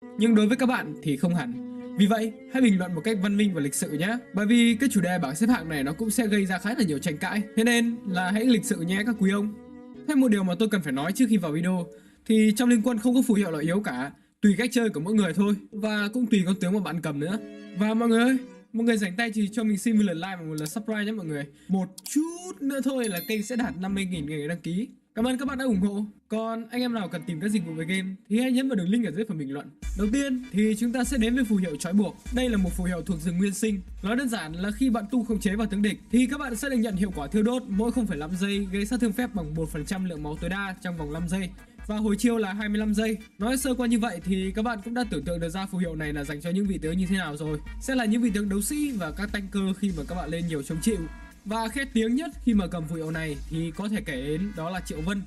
Nhưng đối với các bạn thì không hẳn. Vì vậy, hãy bình luận một cách văn minh và lịch sự nhé. Bởi vì cái chủ đề bảng xếp hạng này nó cũng sẽ gây ra khá là nhiều tranh cãi. Thế nên là hãy lịch sự nhé các quý ông. Thêm một điều mà tôi cần phải nói trước khi vào video thì trong Liên Quân không có phù hiệu loại yếu cả, tùy cách chơi của mỗi người thôi và cũng tùy con tướng mà bạn cầm nữa. Và mọi người ơi, mọi người dành tay chỉ cho mình xin một lượt like và một lượt subscribe nhé mọi người. Một chút nữa thôi là kênh sẽ đạt 50.000 người đăng ký. Cảm ơn các bạn đã ủng hộ. Còn anh em nào cần tìm các dịch vụ về game thì hãy nhấn vào đường link ở dưới phần bình luận. Đầu tiên thì chúng ta sẽ đến với phù hiệu trói buộc. Đây là một phù hiệu thuộc rừng nguyên sinh. Nói đơn giản là khi bạn tu khống chế vào tướng địch thì các bạn sẽ được nhận hiệu quả thiêu đốt mỗi 0,5 giây, gây sát thương phép bằng 1% lượng máu tối đa trong vòng 5 giây. Và hồi chiêu là 25 giây. Nói sơ qua như vậy thì các bạn cũng đã tưởng tượng được ra phù hiệu này là dành cho những vị tướng như thế nào rồi. Sẽ là những vị tướng đấu sĩ và các tanker khi mà các bạn lên nhiều chống chịu. Và khét tiếng nhất khi mà cầm phù hiệu này thì có thể kể đến đó là Triệu Vân.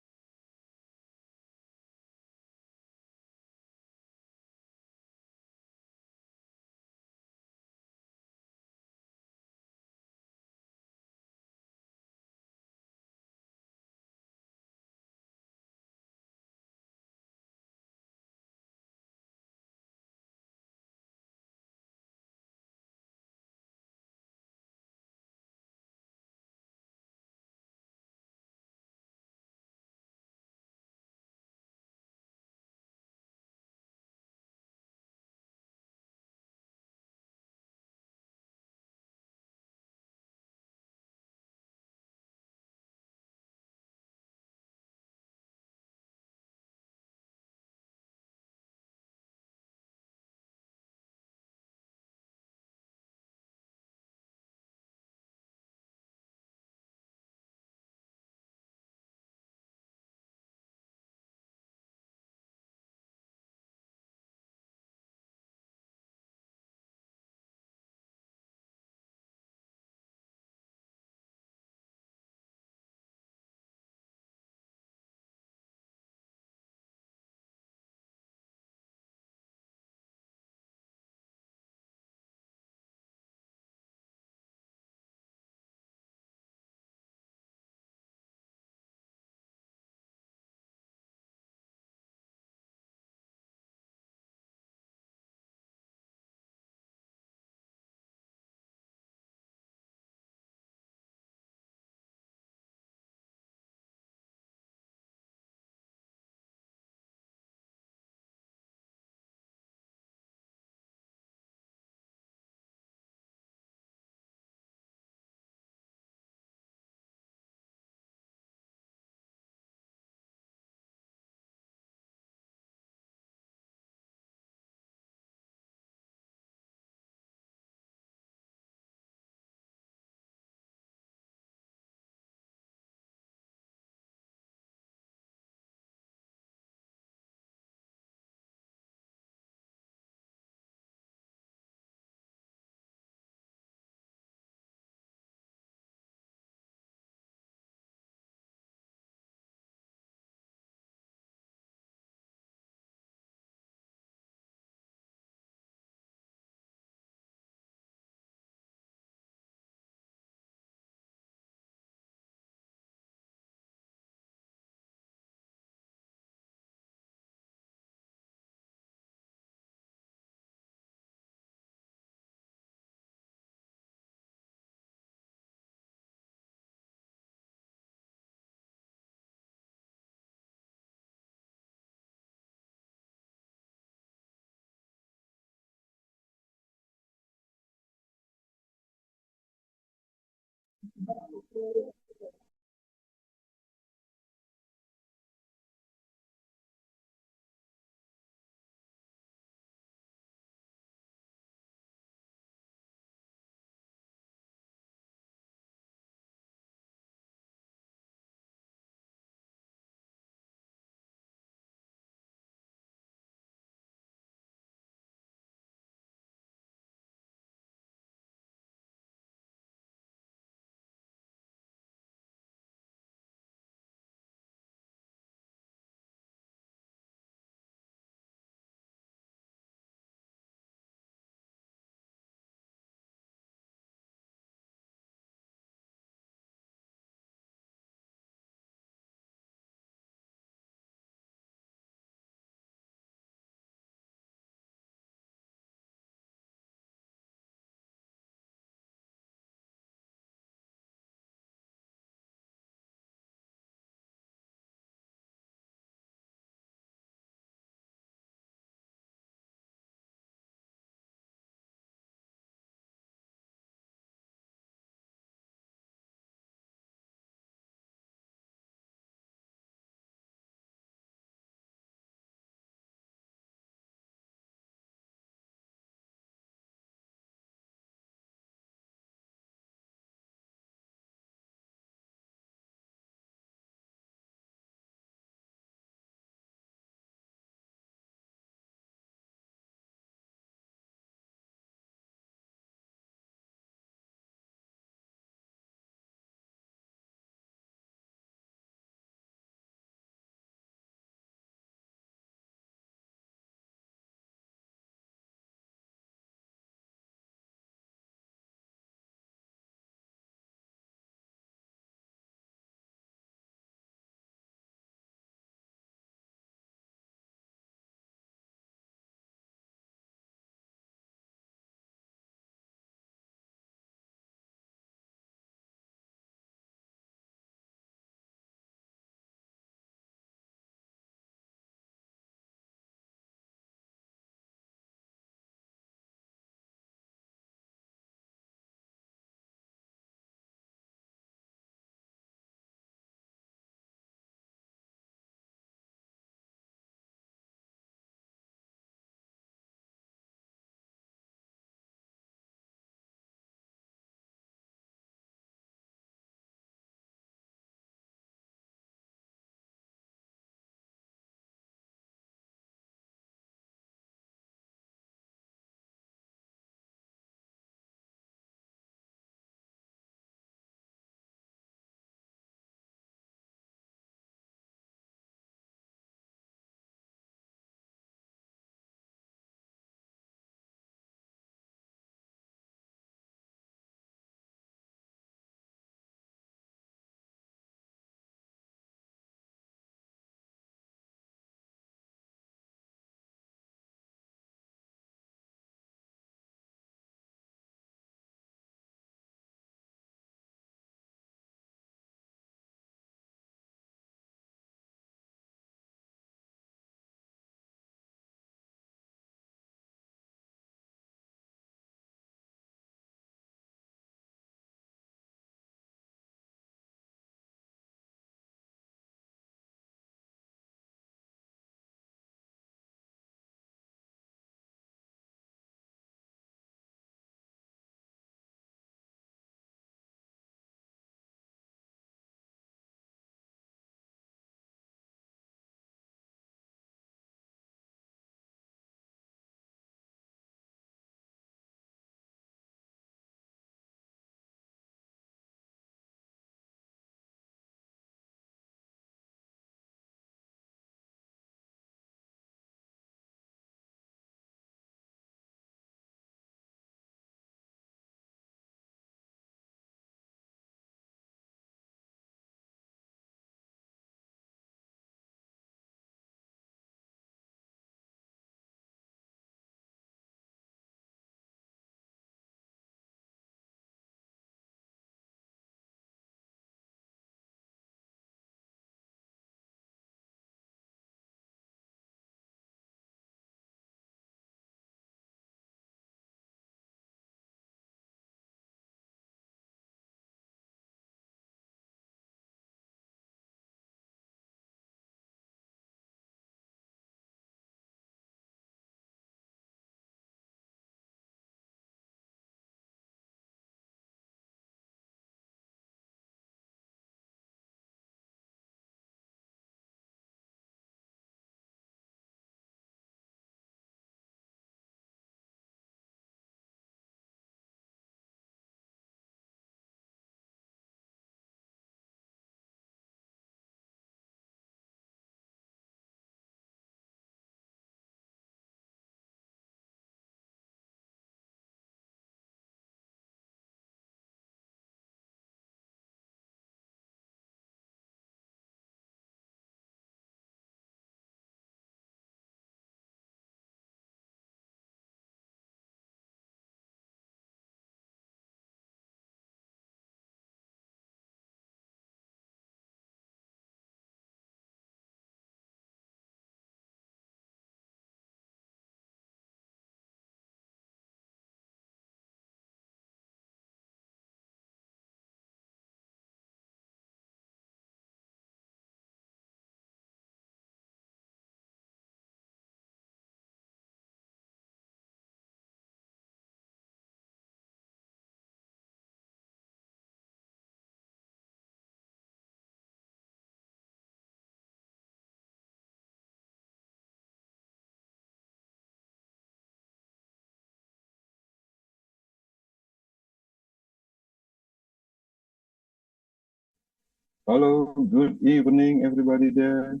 Hello, good evening, everybody there.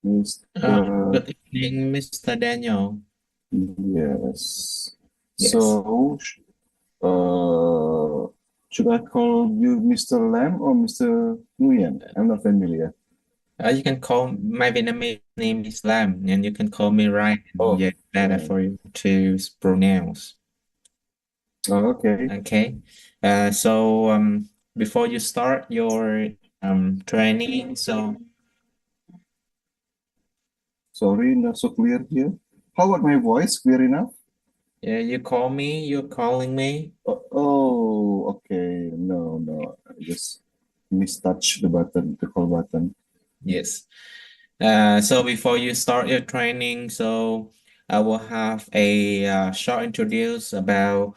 Mr. Good evening, Mr. Daniel. Yes. Yes, So, uh, should I call you Mr. Lam or Mr. Nguyen? I'm not familiar. you can call my Vietnamese name is Lam, and you can call me Ryan. Oh, Yeah, better right. for you to pronounce. Oh, okay. Okay. So before you start your training, so Sorry, not so clear here. How about my voice? Clear enough? yeah, you call me, you're calling me. Okay. No. I just mistouched the button, the call button. Yes. So before you start your training, so I will have a short introduce uh,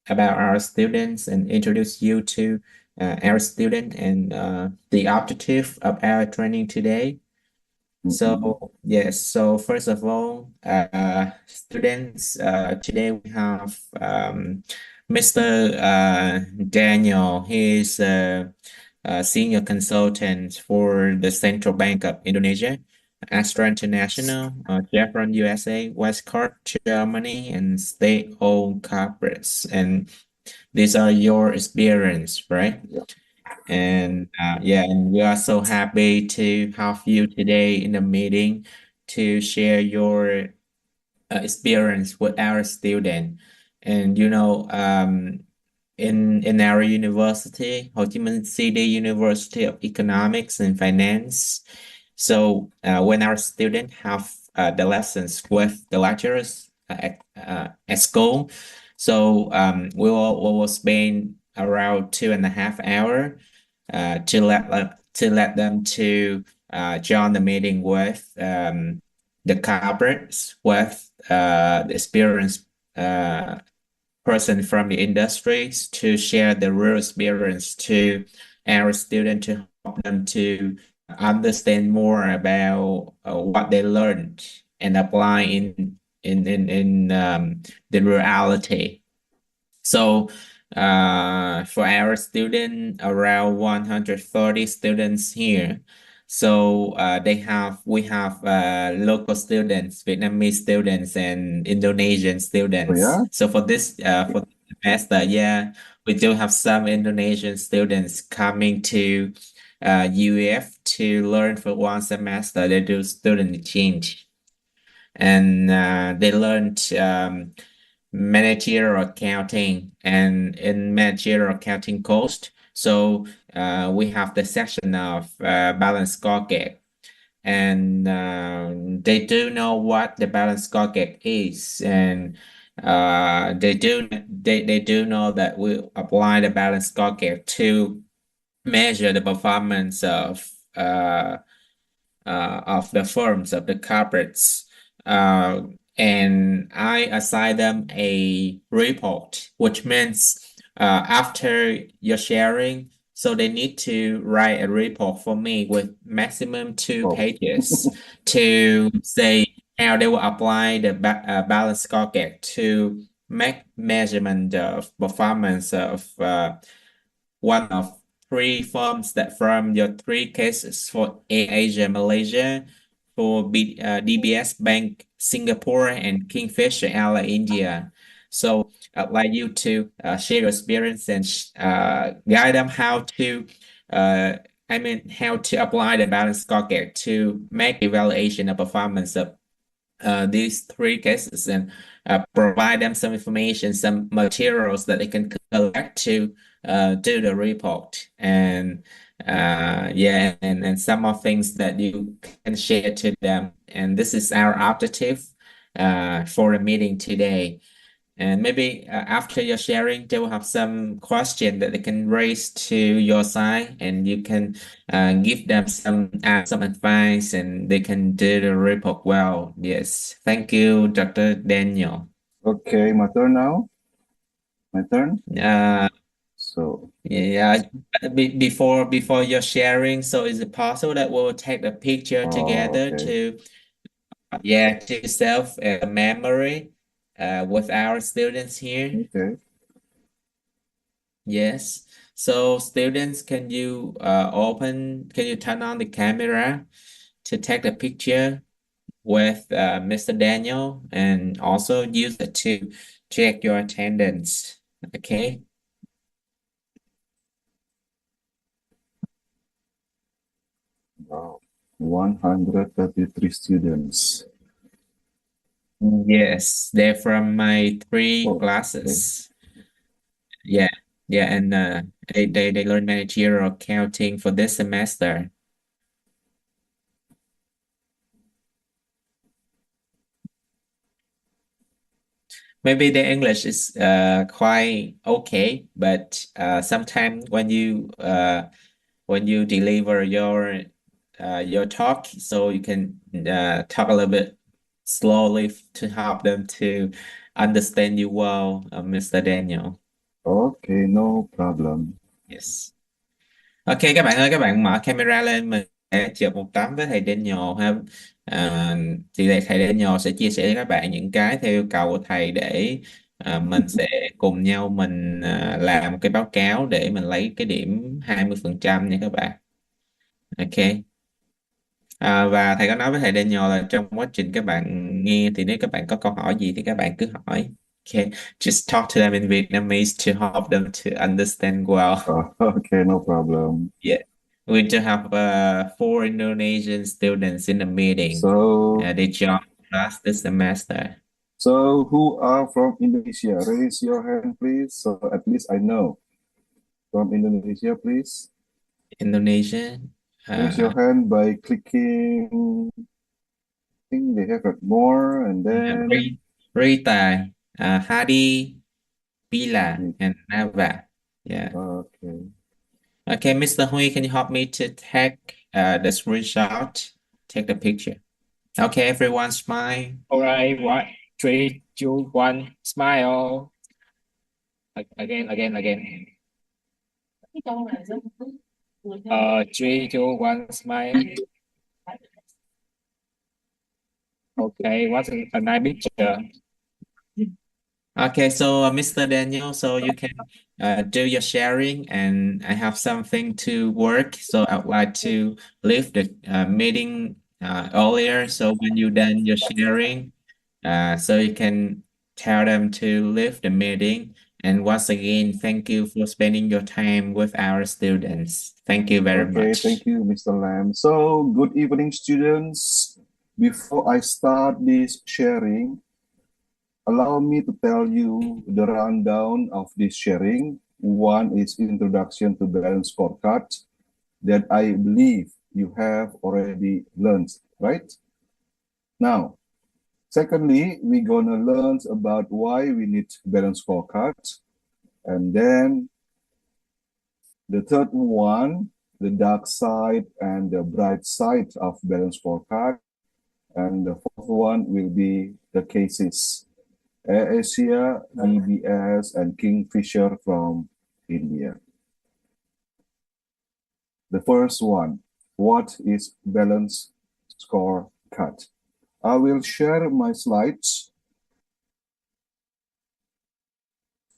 about our students and introduce you to our student and the objective of our training today. Mm-mm. So yes, so first of all, students, today we have Mr. Daniel. He's a senior consultant for the Central Bank of Indonesia, Astra International, Chevron USA, Westcard Germany, and state-owned corporates. And these are your experience, right? Yeah. And yeah, and we are so happy to have you today in the meeting to share your experience with our student. And in our university, Ho Chi Minh City University of Economics and Finance. So when our students have the lessons with the lecturers at school, so we will spend around 2.5 hours to let them to join the meeting with the corporates with the experienced person from the industries to share the real experience to our students to help them to understand more about what they learned and apply in the reality. So for our student, around 130 students here. So we have local students, Vietnamese students, and Indonesian Oh, students. yeah? So for this semester, yeah, we do have some Indonesian students coming to UF to learn for one semester. They do student exchange, and they learned managerial accounting and in managerial accounting course. So we have the section of balance scorecard, and they do know what the balance scorecard is, and they do know that we apply the balance scorecard to measure the performance of the firms, of the corporates. Uh, and I assign them a report, which means after your sharing, so they need to write a report for me with maximum two Oh, pages to say how they will apply the balance scorecard to make measurement of performance of one of three firms that from your three cases for Asia, Malaysia, for DBS Bank Singapore, and Kingfisher Airline India. So I'd like you to share your experience and guide them uh, how to apply the balance scorecard to make evaluation of performance of these three cases and provide them some information, some materials that they can collect to do the report. And yeah, and some of things that you can share to them. And this is our objective for the meeting today. And maybe after your sharing, they will have some question that they can raise to your side, and you can give them some advice, and they can do the report well. Yes, thank you, Dr. Daniel. okay. My turn now. My turn. Uh, So, yeah, before your sharing, so is it possible that we'll take a picture together okay. to self memory with our students here? Okay. Yes. So students, can you turn on the camera to take the picture with Mr. Daniel, and also use it to check your attendance. Okay. Wow. 133 students. Yes, they're from my three Oh, okay. classes. Yeah, yeah, and they learn managerial accounting for this semester. Maybe the English is quite okay, but sometimes when you deliver your talk, so you can talk a little bit slowly to help them to understand you well, Mr. Daniel. Okay, no problem. Yes. Ok các bạn ơi, các bạn mở camera lên, mình sẽ chụp một tấm với thầy Daniel ha. Thì thầy Daniel sẽ chia sẻ cho các bạn những cái theo yêu cầu của thầy để mình sẽ cùng nhau mình làm một cái báo cáo để mình lấy cái điểm 20% nha các bạn. Ok. Và thầy có nói với thầy Daniel là trong quá trình các bạn nghe thì nếu các bạn có câu hỏi gì thì các bạn cứ hỏi. Okay, just talk to them in Vietnamese to help them to understand well. Okay, no problem. Yeah, we do have four Indonesian students in the meeting. So, They joined us this semester. so who are from Indonesia? Raise your hand, please. So at least I know. From Indonesia, please. Indonesia. Raise your hand by clicking. I think they have more, and then Rita, Hadi, Bila, and Nava. Yeah. okay. Okay, Mr. Hui, can you help me to take the screenshot? Take the picture. Okay, everyone smile. All right, what? 3, 2, 1, smile. Again. 3, 2, 1, smile. Okay, what's a nice picture? Okay, so Mr. Daniel, so you can do your sharing, and I have something to work. So I would like to leave the meeting earlier. So when you're done your sharing, so you can tell them to leave the meeting. And once again, thank you for spending your time with our students. Thank you very Okay, much. thank you, Mr. Lam. So, good evening, students. Before I start this sharing, allow me to tell you the rundown of this sharing. One is introduction to balance scorecard that I believe you have already learned, right? Now, secondly, we're gonna learn about why we need balance scorecard. And then the third one, the dark side and the bright side of balance scorecard. And the fourth one will be the cases. AirAsia, DBS, and Kingfisher from India. The first one, what is balance scorecard? I will share my slides.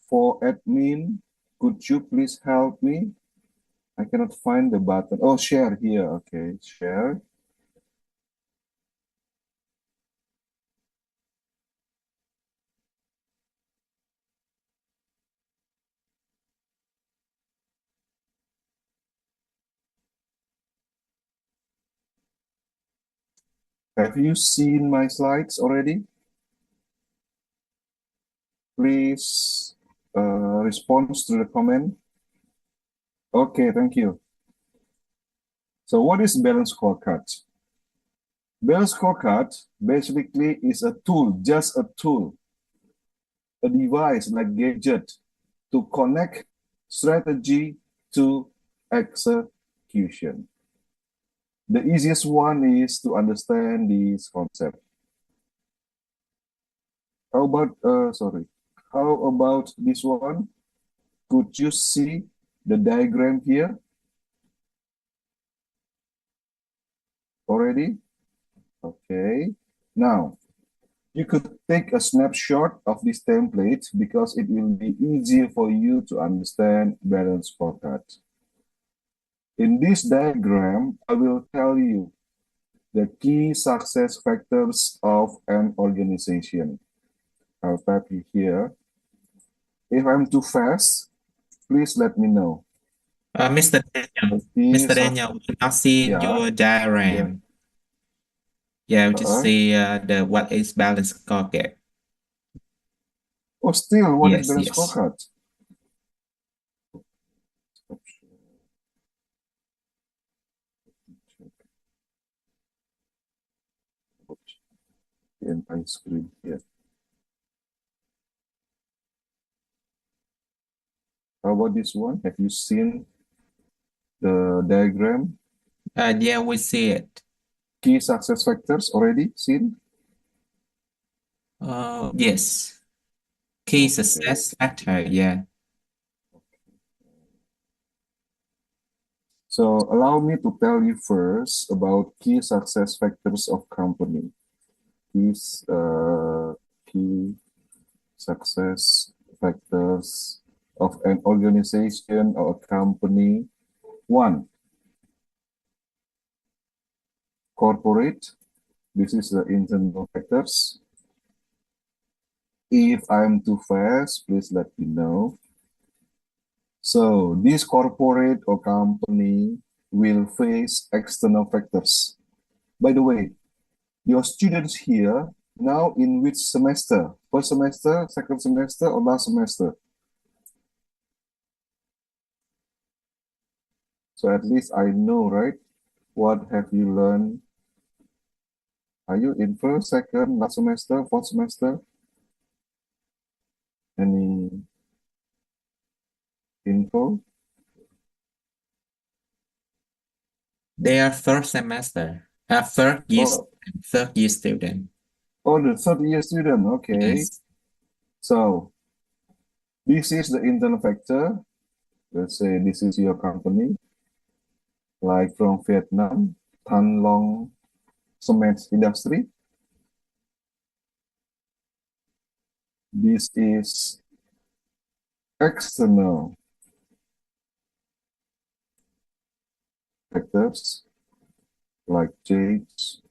For admin, could you please help me? I cannot find the button. Oh, share here. Okay, share. Have you seen my slides already? Please respond to the comment. Okay, thank you. So what is balance scorecard? Balance scorecard basically is a tool, just a tool, a device like gadget to connect strategy to execution. The easiest one is to understand this concept. How about, how about this one? Could you see the diagram here already? Okay. Now, You could take a snapshot of this template because it will be easier for you to understand balanced scorecard. In this diagram, I will tell you the key success factors of an organization. I'll type it here. If I'm too fast, please let me know. Mr. Daniel, Mr. Daniel, we're not seeing Yeah, your diagram. Yeah, we just see the what is balanced scorecard. Oh, still, what is Yes, balanced yes. scorecard? The entire screen here. How about this one? Have you seen the diagram? Yeah, we see it. Key success factors already seen? Yes. Key success factor, yeah. So allow me to tell you first about key success factors of company. These key success factors of an organization or a company. One, corporate. This is the internal factors. If I'm too fast, please let me know. So this corporate or company will face external factors. By the way, your students here now in which semester? First semester, second semester, or last semester? So at least I know, right? What have you learned? Are you in first, second, last semester, fourth semester? Any info? They are third semester, third year student. Oh, the third year student, okay. Yes. So this is the internal factor. Let's say this is your company, like from Vietnam, Thanh Long Cement Industry. This is external factors like change,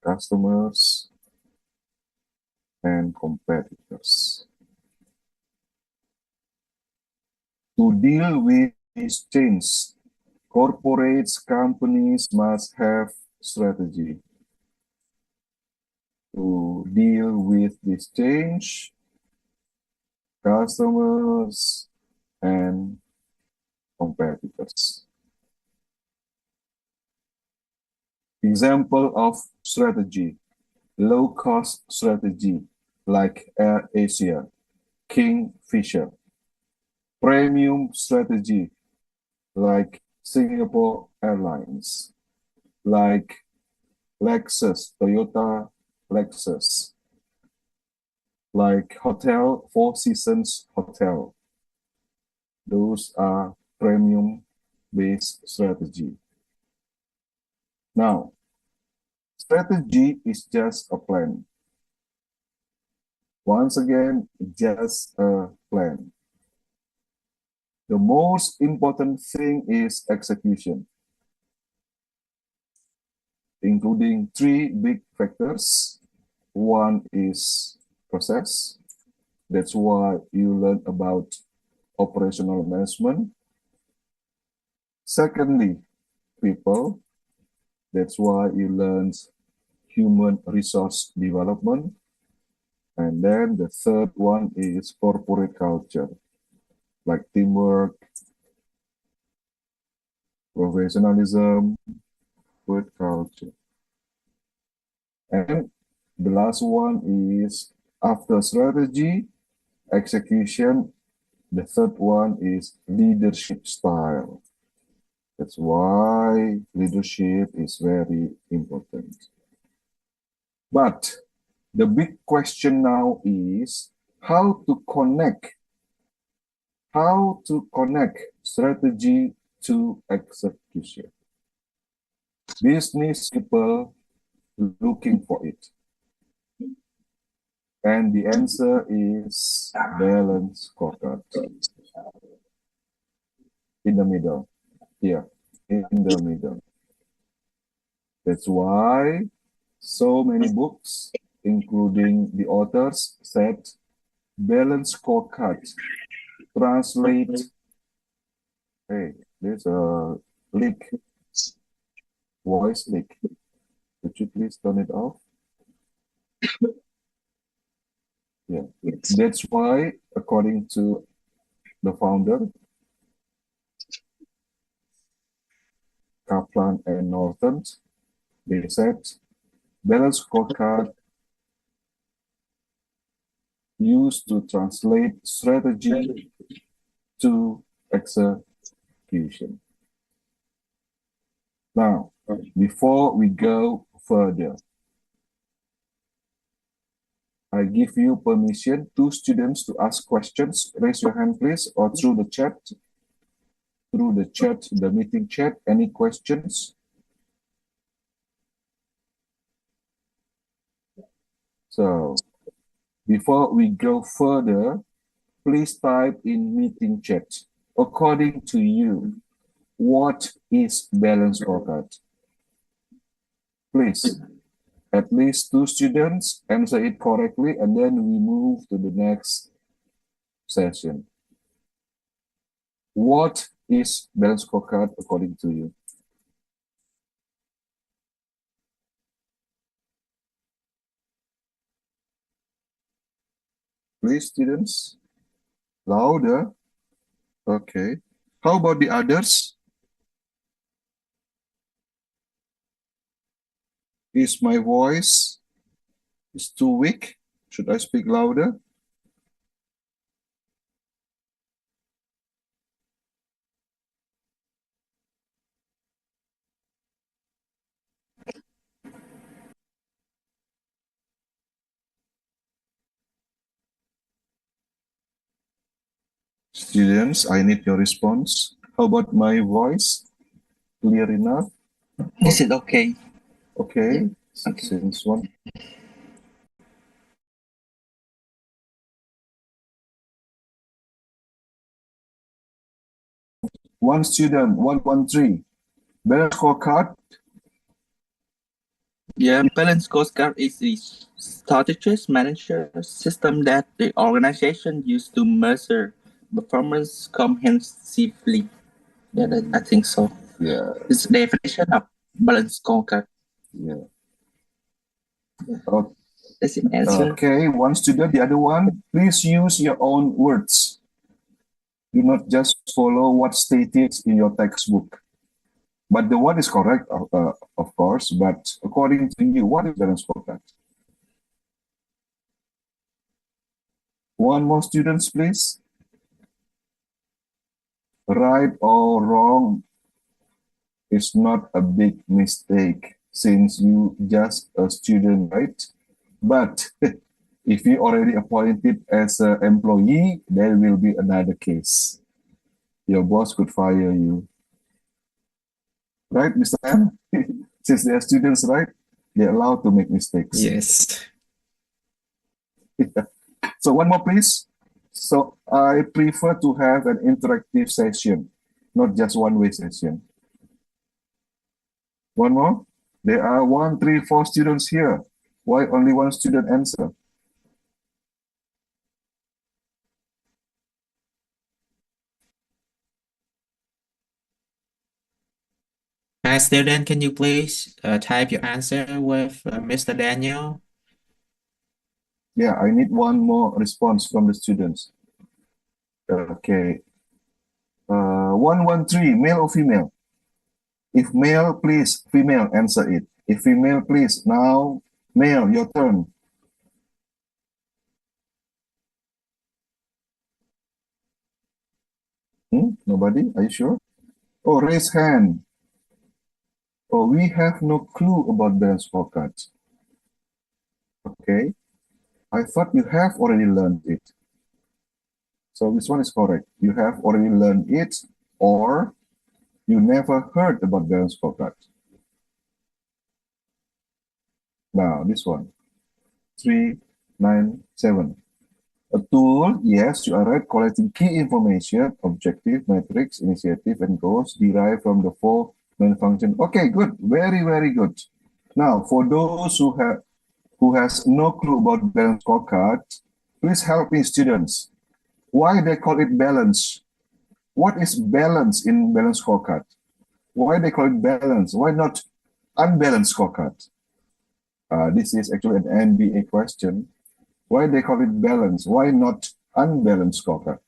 customers, and competitors. To deal with this change, corporates, companies must have strategy. To deal with this change, customers and competitors. Example of strategy, low-cost strategy like Air Asia, Kingfisher. Premium strategy like Singapore Airlines, like Lexus, Toyota Lexus, like Hotel, Four Seasons Hotel. Those are premium-based strategy. Now, strategy is just a plan. Once again, just a plan. The most important thing is execution, including three big factors. One is process. That's why you learn about operational management. Secondly, people. That's why you learn human resource development. And then the third one is corporate culture, like teamwork, professionalism, corporate culture. And the last one is after strategy, execution. The third one is leadership style. That's why leadership is very important. But the big question now is how to connect strategy to execution. business people looking for it? And the answer is balance scorecard. In the middle, here, in the middle. That's why so many books, including the authors, said balance scorecard. Translate. Hey, there's a leak, voice leak. Could you please turn it off? Yeah, that's why, according to the founder, Kaplan and Norton, they said balance scorecard used to translate strategy to execution. Now, before we go further, I give you permission, 2 students, to ask questions. Raise your hand, please, or through the chat. Through the chat, the meeting chat, any questions? So, before we go further, please type in meeting chat. According to you, what is balance scorecard? Please, at least 2 students answer it correctly, and then we move to the next session. What is balance scorecard according to you? Please, students, louder. Okay. How about the others? Is my voice too weak? Should I speak louder? Students, I need your response. How about my voice? Clear enough? Is it okay? Okay. Okay. Since one student, 113. Balance scorecard. Yeah, balance scorecard is the strategies manager system that the organization used to measure performance comprehensively. Yeah, I think so. Yeah. It's the definition of balance scorecard. Yeah. Okay. That's the answer. Okay, one student, the other one, please use your own words. Do not just follow what's stated in your textbook. But the one is correct, of course, but according to you, what is balance scorecard? One more students, please. Right or wrong is not a big mistake since you just a student, right? But if you already appointed as an employee, there will be another case. Your boss could fire you. Right, Mr. M? Since they are students, right? They're allowed to make mistakes. Yes. So one more, please. So I prefer to have an interactive session, not just one-way session. One more. There are 1, 3, 4 students here. Why only one student answer? Hi, student, can you please type your answer with Mr. Daniel? Yeah, I need one more response from the students. Okay. 113, male or female? If male, please, female, answer it. If female, please, now, male, your turn. Nobody? Are you sure? Oh, raise hand. Oh, we have no clue about balance scorecards. Okay. I thought you have already learned it. So this one is correct. You have already learned it, or you never heard about balance scorecards. Now, this one, 397. A tool, yes, you are right, collecting key information, objective, metrics, initiative, and goals derived from the four main functions. Okay, good. Very, very good. Now, for those who has no clue about balance scorecard, please help me, students. Why they call it balance? What is balance in balance scorecard? Why they call it balance? Why not unbalanced scorecard? This is actually an MBA question. Why they call it balance? Why not unbalanced scorecard?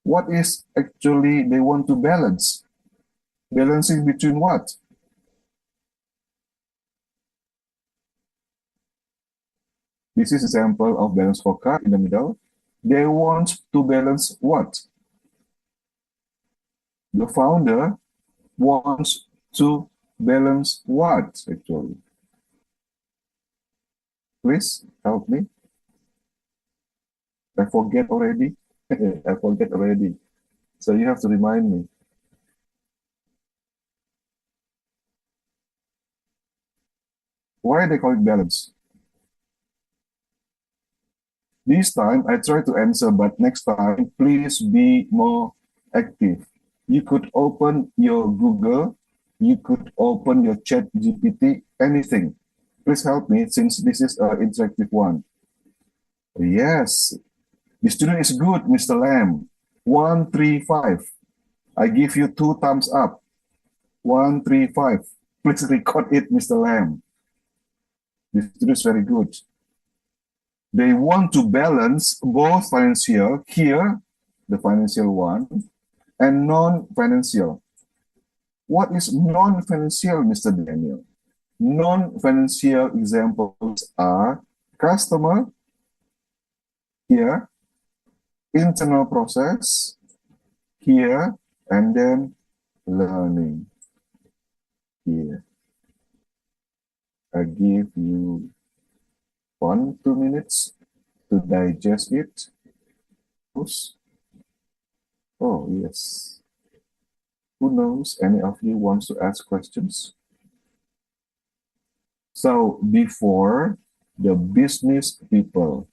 What is actually they want to balance? Balancing between what? This is example of balance scorecard in the middle. They want to balance what? The founder wants to balance what actually? Please help me. I forget already. I forget already. So you have to remind me. Why they call it balance? This time I try to answer, but next time please be more active. You could open your Google, you could open your Chat GPT, anything. Please help me since this is an interactive one. Yes, the student is good, Mr. Lam. 135. I give you 2 thumbs up. 135. Please record it, Mr. Lam. The student is very good. They want to balance both financial, here, the financial one, and non-financial. What is non-financial, Mr. Daniel? Non-financial examples are customer, here, internal process, here, and then learning, here. I give you 1-2 minutes to digest it. Oh, yes. Who knows? Any of you wants to ask questions? So before, the business people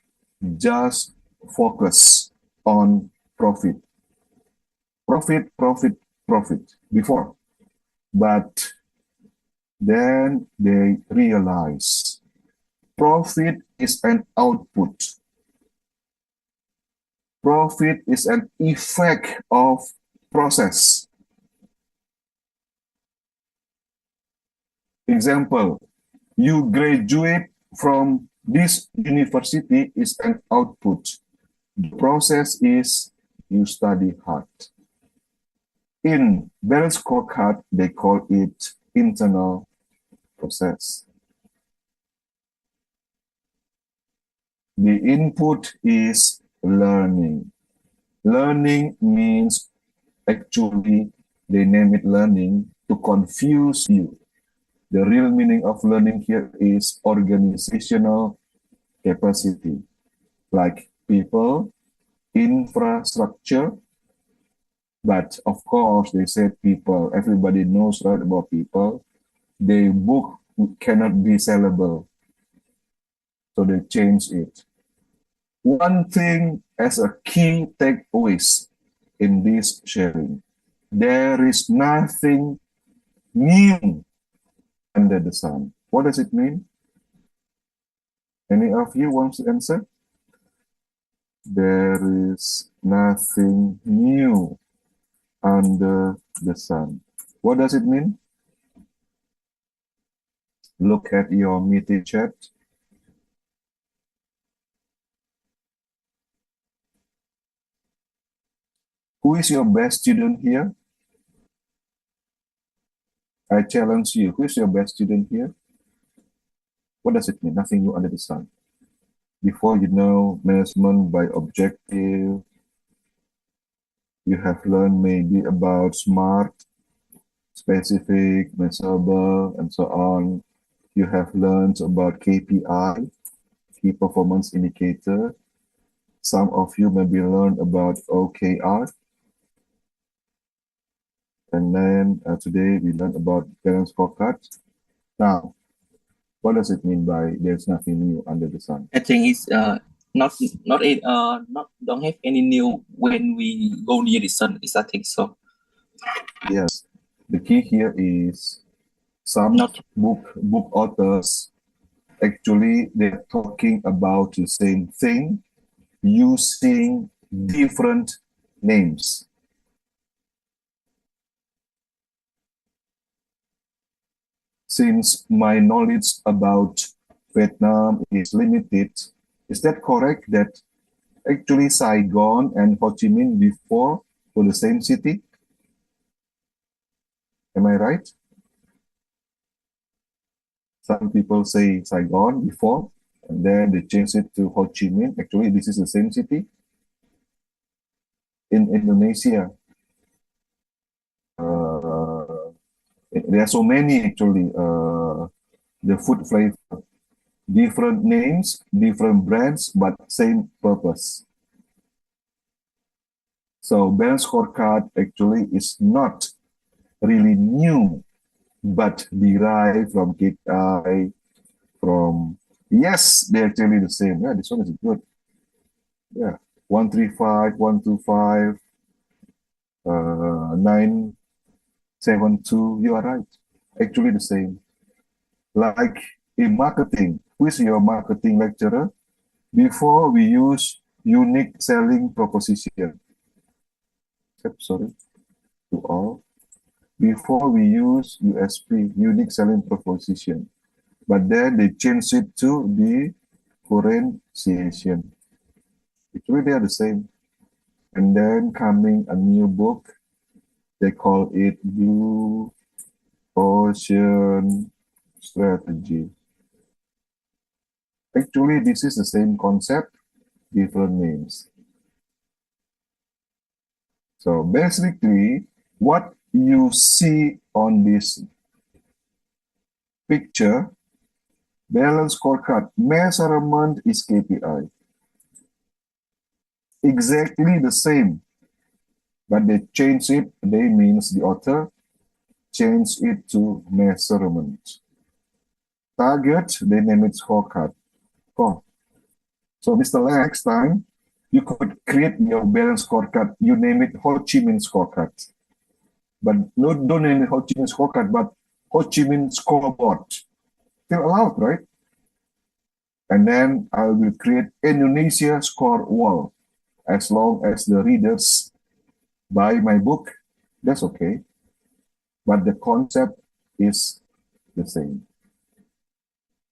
just focus on profit. Profit, profit, profit before. But then they realize profit is an output. Profit is an effect of process. Example, you graduate from this university is an output. The process is you study hard. In balance scorecard, they call it internal process. The input is learning. Learning means actually, they name it learning to confuse you. The real meaning of learning here is organizational capacity, like people, infrastructure. But of course, they said people, everybody knows right about people. The book cannot be sellable. So they changed it. One thing as a key takeaways in this sharing, there is nothing new under the sun. What does it mean? Any of you wants to answer? There is nothing new under the sun. What does it mean? Look at your meeting chat. Who is your best student here? I challenge you. Who is your best student here? What does it mean? Nothing new under the sun. Before you know management by objective, you have learned maybe about SMART, specific, measurable, and so on. You have learned about KPI, key performance indicator. Some of you maybe learned about OKR. And then today we learned about balance scorecard. Now, What does it mean by there's nothing new under the sun? I think it's not don't have any new when we go near the sun. Is I think so. Yes. The key here is some Not book authors actually they're talking about the same thing using different names. Since my knowledge about Vietnam is limited, is that correct that actually Saigon and Ho Chi Minh before were the same city? Am I right? Some people say Saigon before, and then they changed it to Ho Chi Minh. Actually, this is the same city. In Indonesia, there are so many actually, the food flavor, different names, different brands, but same purpose. So Bell's scorecard actually is not really new, but derived from KPI, from, yes, they're actually the same. Yeah, this one is good. Yeah, 135, 125, 972, you are right. Actually the same. Like in marketing, who is your marketing lecturer? Before we use unique selling proposition. Sorry to all. Before we use USP, unique selling proposition. But then they changed it to differentiation. Actually, they are the same. And then coming a new book, they call it Blue Ocean Strategy. Actually, this is the same concept, different names. So basically, what you see on this picture, balance scorecard, measurement is KPI. Exactly the same, but they change it, they means the author change it to measurement. Target, they name it scorecard. Oh. So Mr. next time, you could create your balance scorecard, you name it Ho Chi Minh scorecard. But no, don't name it Ho Chi Minh scorecard, but Ho Chi Minh scoreboard. Still allowed, right? And then I will create Indonesia score wall. As long as the readers buy my book, that's okay. But the concept is the same.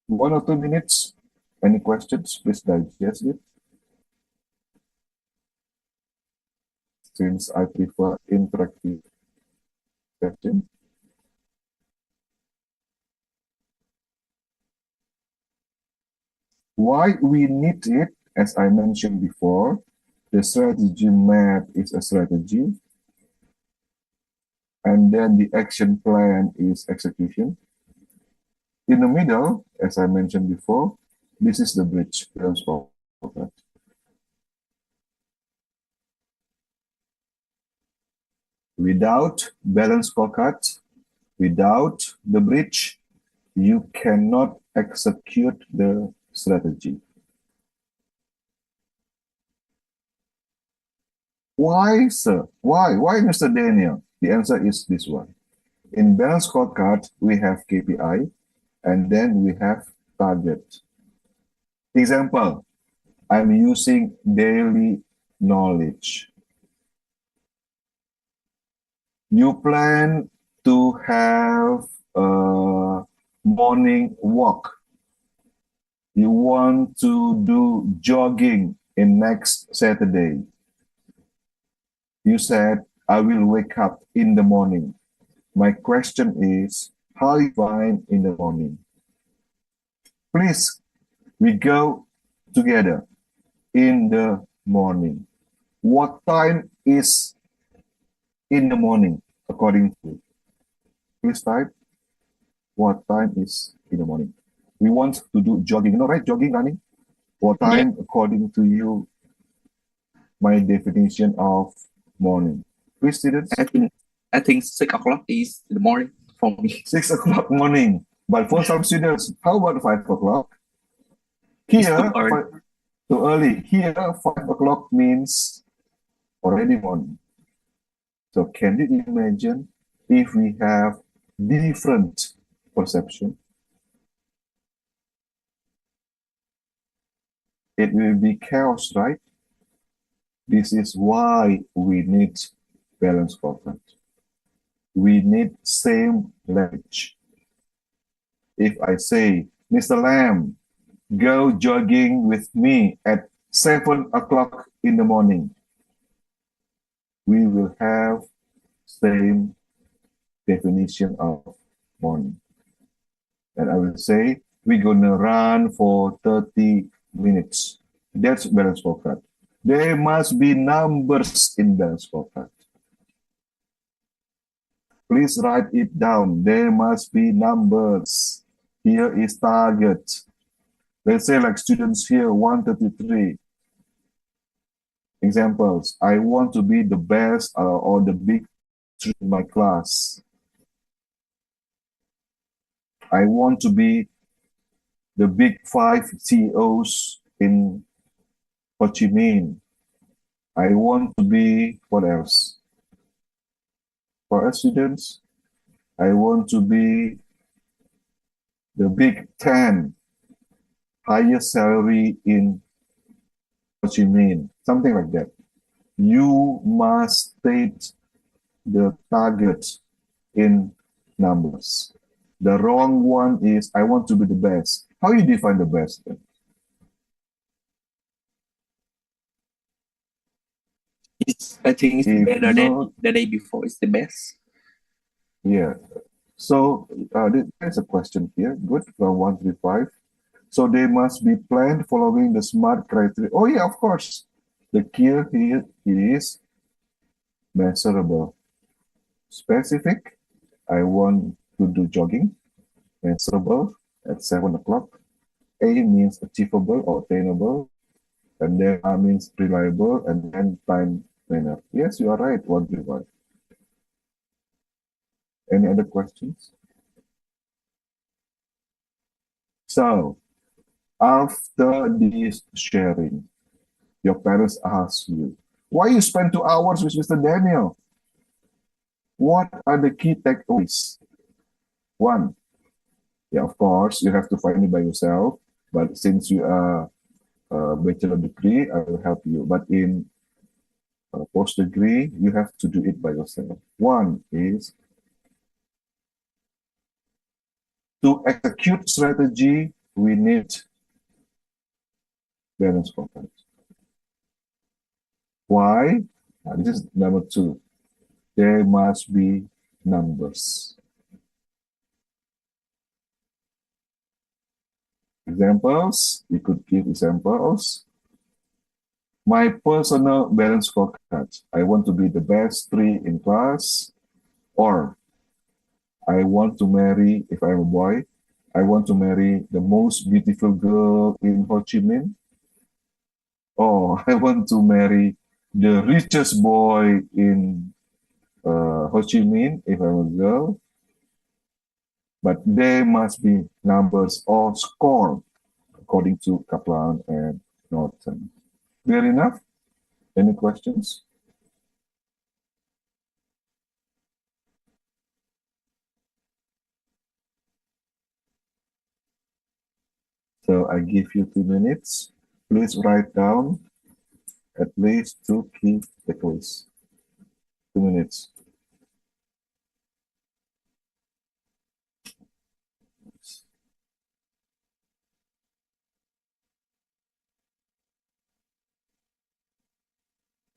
1 or 2 minutes. Any questions? Please digest it. Since I prefer interactive session. Why we need it, as I mentioned before, the strategy map is a strategy, and then the action plan is execution. In the middle, as I mentioned before, this is the bridge. Without balanced scorecard, without the bridge, you cannot execute the strategy. Why, sir? Why, Mr. Daniel? The answer is this one. In balanced scorecard, we have KPI, and then we have target. Example, I'm using daily knowledge. You plan to have a morning walk. You want to do jogging in next Saturday. You said, I will wake up in the morning. My question is, how you find in the morning? Please, we go together in the morning. What time is in the morning, according to you? Please type, what time is in the morning? We want to do jogging, you know, right? Jogging, running. What time, according to you, my definition of morning? Please, students. I think 6 o'clock is the morning for me. 6 o'clock morning. But for some students, how about 5 o'clock? It's Here, too early. too early. Here, 5 o'clock means already morning. So can you imagine if we have different perception? It will be chaos, right? This is why we need balanced scorecard. We need same language. If I say, Mr. Lamb, go jogging with me at 7 o'clock in the morning, we will have same definition of morning. And I will say, we're gonna run for 30 minutes. That's balanced scorecard. There must be numbers in balanced scorecard. Please write it down. There must be numbers. Here is target. Let's say like students here, 133. Examples, I want to be the best or the big three in my class. I want to be the big 5 CEOs in Ho Chi Minh. I want to be, what else? For us students, I want to be the big 10 highest salary in Ho Chi Minh, something like that. You must state the target in numbers. The wrong one is, I want to be the best. How you define the best then? I think it's If better than not- the day before. It's the best. Yeah. So there's a question here. Good, from 135. So they must be planned following the SMART criteria. Oh yeah, of course. The key here is measurable. Specific, I want to do jogging. Measurable at 7 o'clock. A means achievable or attainable. And then R means reliable, and then time manner. Yes, you are right, 135. Any other questions? So, after this sharing, your parents ask you, why you spend 2 hours with Mr. Daniel? What are the key takeaways? One, yeah, of course, you have to find it by yourself. But since you are a bachelor degree, I will help you. But in post degree, you have to do it by yourself. One is to execute strategy, we need balanced scorecard. Why? This is number 2. There must be numbers. Examples, we could give examples. My personal balance scorecard. I want to be the best 3 in class, or I want to marry, if I'm a boy, I want to marry the most beautiful girl in Ho Chi Minh, or I want to marry the richest boy in Ho Chi Minh, if I'm a girl. But there must be numbers or score according to Kaplan and Norton. Clear enough? Any questions? So I give you 2 minutes. Please write down at least 2 key takeaways. 2 minutes.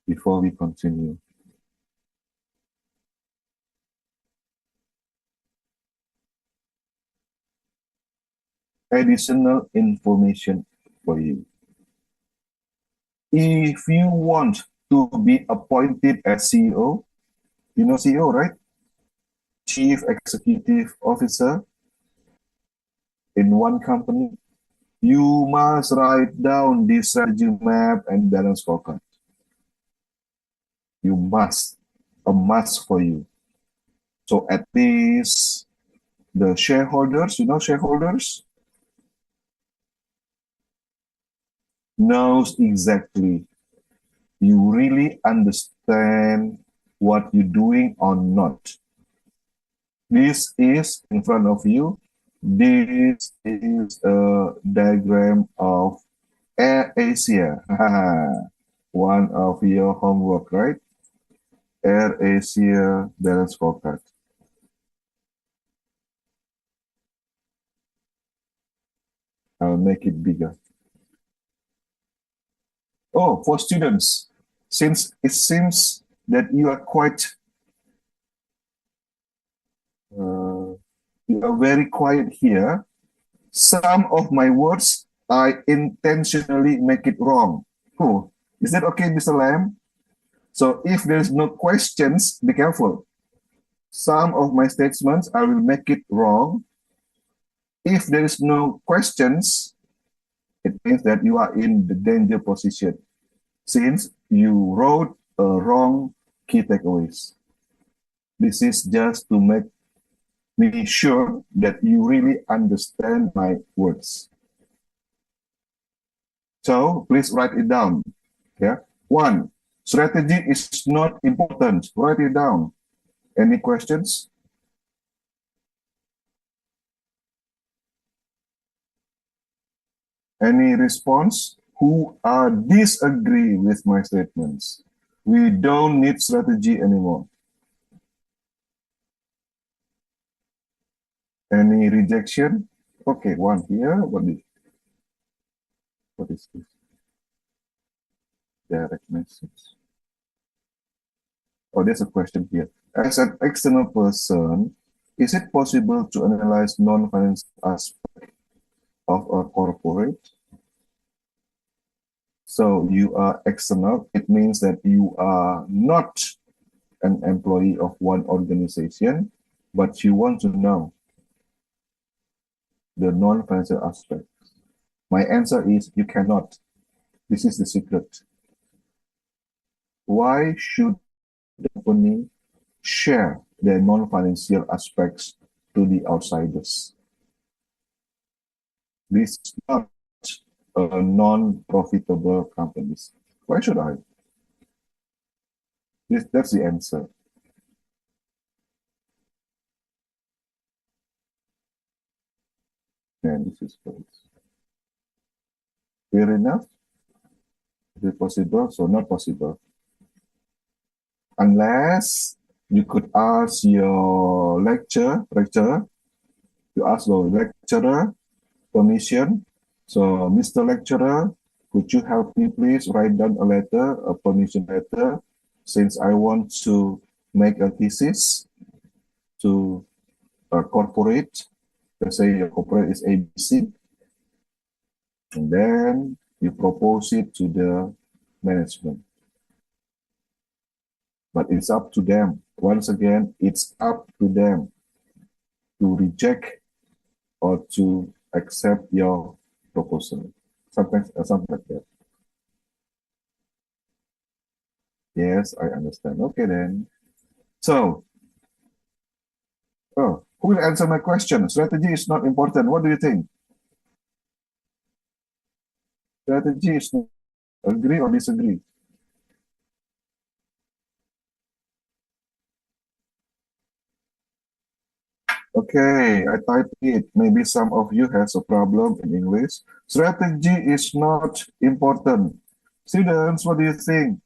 Before we continue. Additional information for you. If you want to be appointed as CEO, you know CEO, right? Chief Executive Officer in one company, you must write down the strategy map and balance scorecard. You must, a must for you. So at least the shareholders, shareholders, knows exactly you really understand what you're doing or not. This is in front of you. This is a diagram of Air Asia. One of your homework, right? Air Asia balance scorecard. I'll make it bigger. Oh, for students, since it seems that you are you are very quiet here, some of my words I intentionally make it wrong. Oh, is that okay, Mr. Lam? So if there is no questions, be careful. Some of my statements I will make it wrong. If there is no questions, it means that you are in the danger position since you wrote a wrong key takeaways. This is just to make me sure that you really understand my words. So please write it down. Yeah. 1. Strategy is not important. Write it down. Any questions? Any response? Who disagree with my statements? We don't need strategy anymore. Any rejection? Okay, one here. What is this? Direct message. Oh, there's a question here. As an external person, is it possible to analyze non-financial aspect of a corporate? So you are external. It means that you are not an employee of one organization, but you want to know the non-financial aspect. My answer is you cannot. This is the secret. Why should the company share their non-financial aspects to the outsiders? This is not a non-profitable companies. Why should I? That's the answer. And this is close. Clear enough? Is it possible? So not possible. Unless you could ask your lecturer, you ask your lecturer permission. So, Mr. Lecturer, could you help me please write down a letter, a permission letter, since I want to make a thesis to a corporate. Let's say your corporate is ABC. And then you propose it to the management. But it's up to them. Once again, it's up to them to reject or to accept your proposal. Sometimes something like that. Yes, I understand. Okay then. So, who will answer my question? Strategy is not important. What do you think? Strategy is not. Agree or disagree? Okay, I typed it. Maybe some of you has a problem in English. Strategy is not important. Students, what do you think?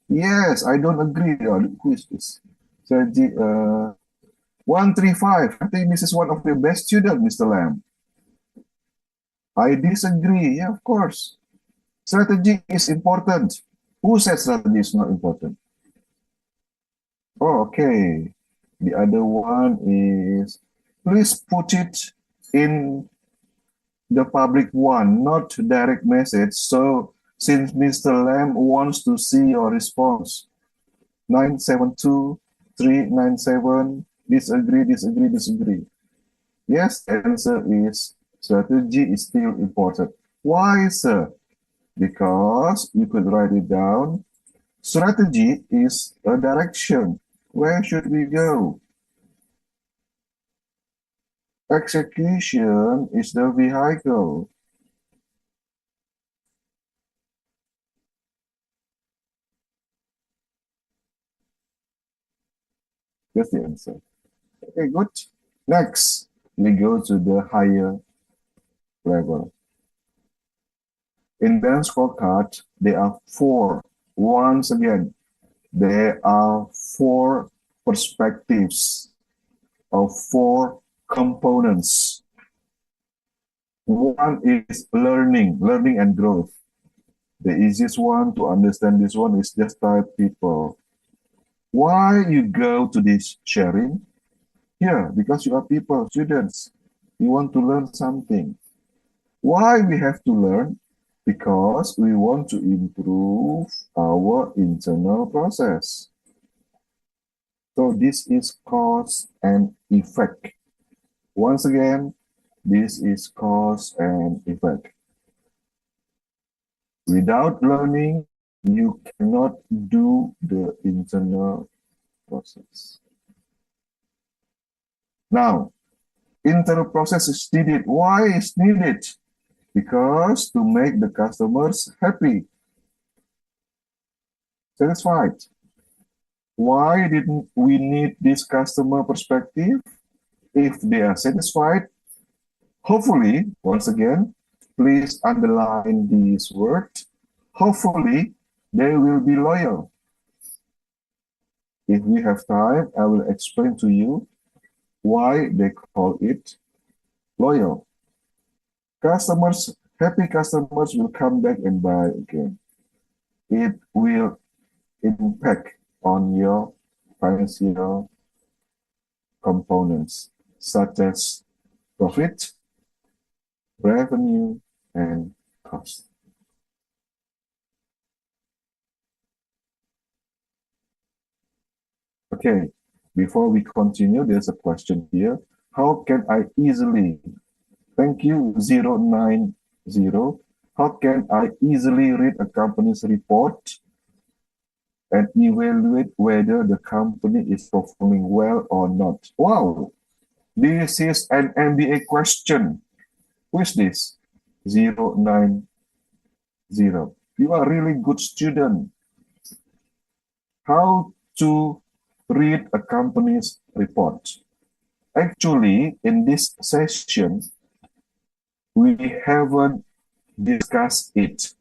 Yes, I don't agree. Oh, who is this? Strategy 135. I think this is one of the best students, Mr. Lam. I disagree. Yeah, of course. Strategy is important. Who said strategy is not important? Oh, okay. The other one is, please put it in the public one, not direct message. So since Mr. Lam wants to see your response, 972-397, disagree, disagree, disagree. Yes, the answer is strategy is still important. Why, sir? Because you could write it down. Strategy is a direction. Where should we go? Execution is the vehicle. That's the answer. Okay, good. Next, we go to the higher level. In the scorecard, there are four. Once again, there are four perspectives of four components. One is learning and growth. The easiest one to understand this one is just type people. Why you go to this sharing? Here, because you are people, students. You want to learn something. Why we have to learn? Because we want to improve our internal process. So this is cause and effect. Once again, this is cause and effect. Without learning, you cannot do the internal process. Now, internal process is needed. Why is needed? Because to make the customers happy, satisfied. Why didn't we need this customer perspective? If they are satisfied, hopefully, once again, please underline this word, hopefully they will be loyal. If we have time, I will explain to you why they call it loyal. Customers, happy customers will come back and buy again. It will impact on your financial components such as profit, revenue, and cost. Okay, before we continue, there's a question here. How can I easily, thank you 090, how can I easily read a company's report and evaluate whether the company is performing well or not? Wow, this is an MBA question. Who is this? 090. You are really good student. How to read a company's report? Actually, in this session, we haven't discussed it.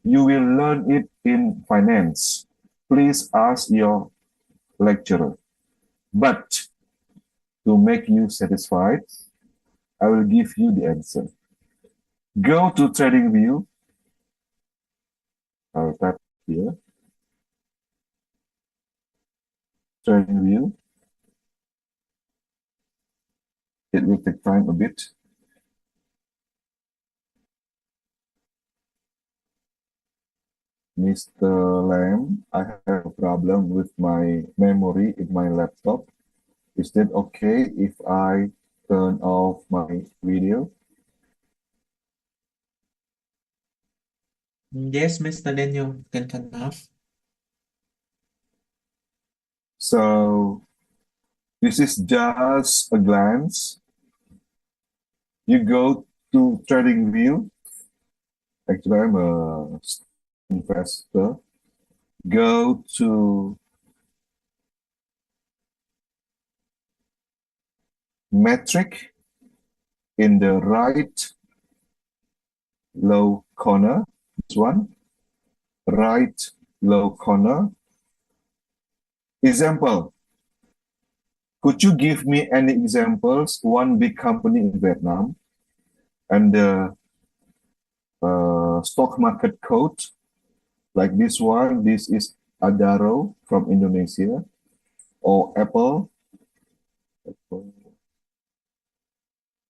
You will learn it in finance. Please ask your lecturer. But to make you satisfied, I will give you the answer. Go to TradingView. I'll type here. TradingView. It will take time a bit. Mr. Lam, I have a problem with my memory in my laptop. Is that okay if I turn off my video? Yes, Mr. Daniel, you can turn off. So this is just a glance. You go to TradingView. Actually, I'm a investor. Go to metric in the right low corner. This one, right low corner. Example. Could you give me any examples? One big company in Vietnam and the stock market code like this one. This is Adaro from Indonesia, or Apple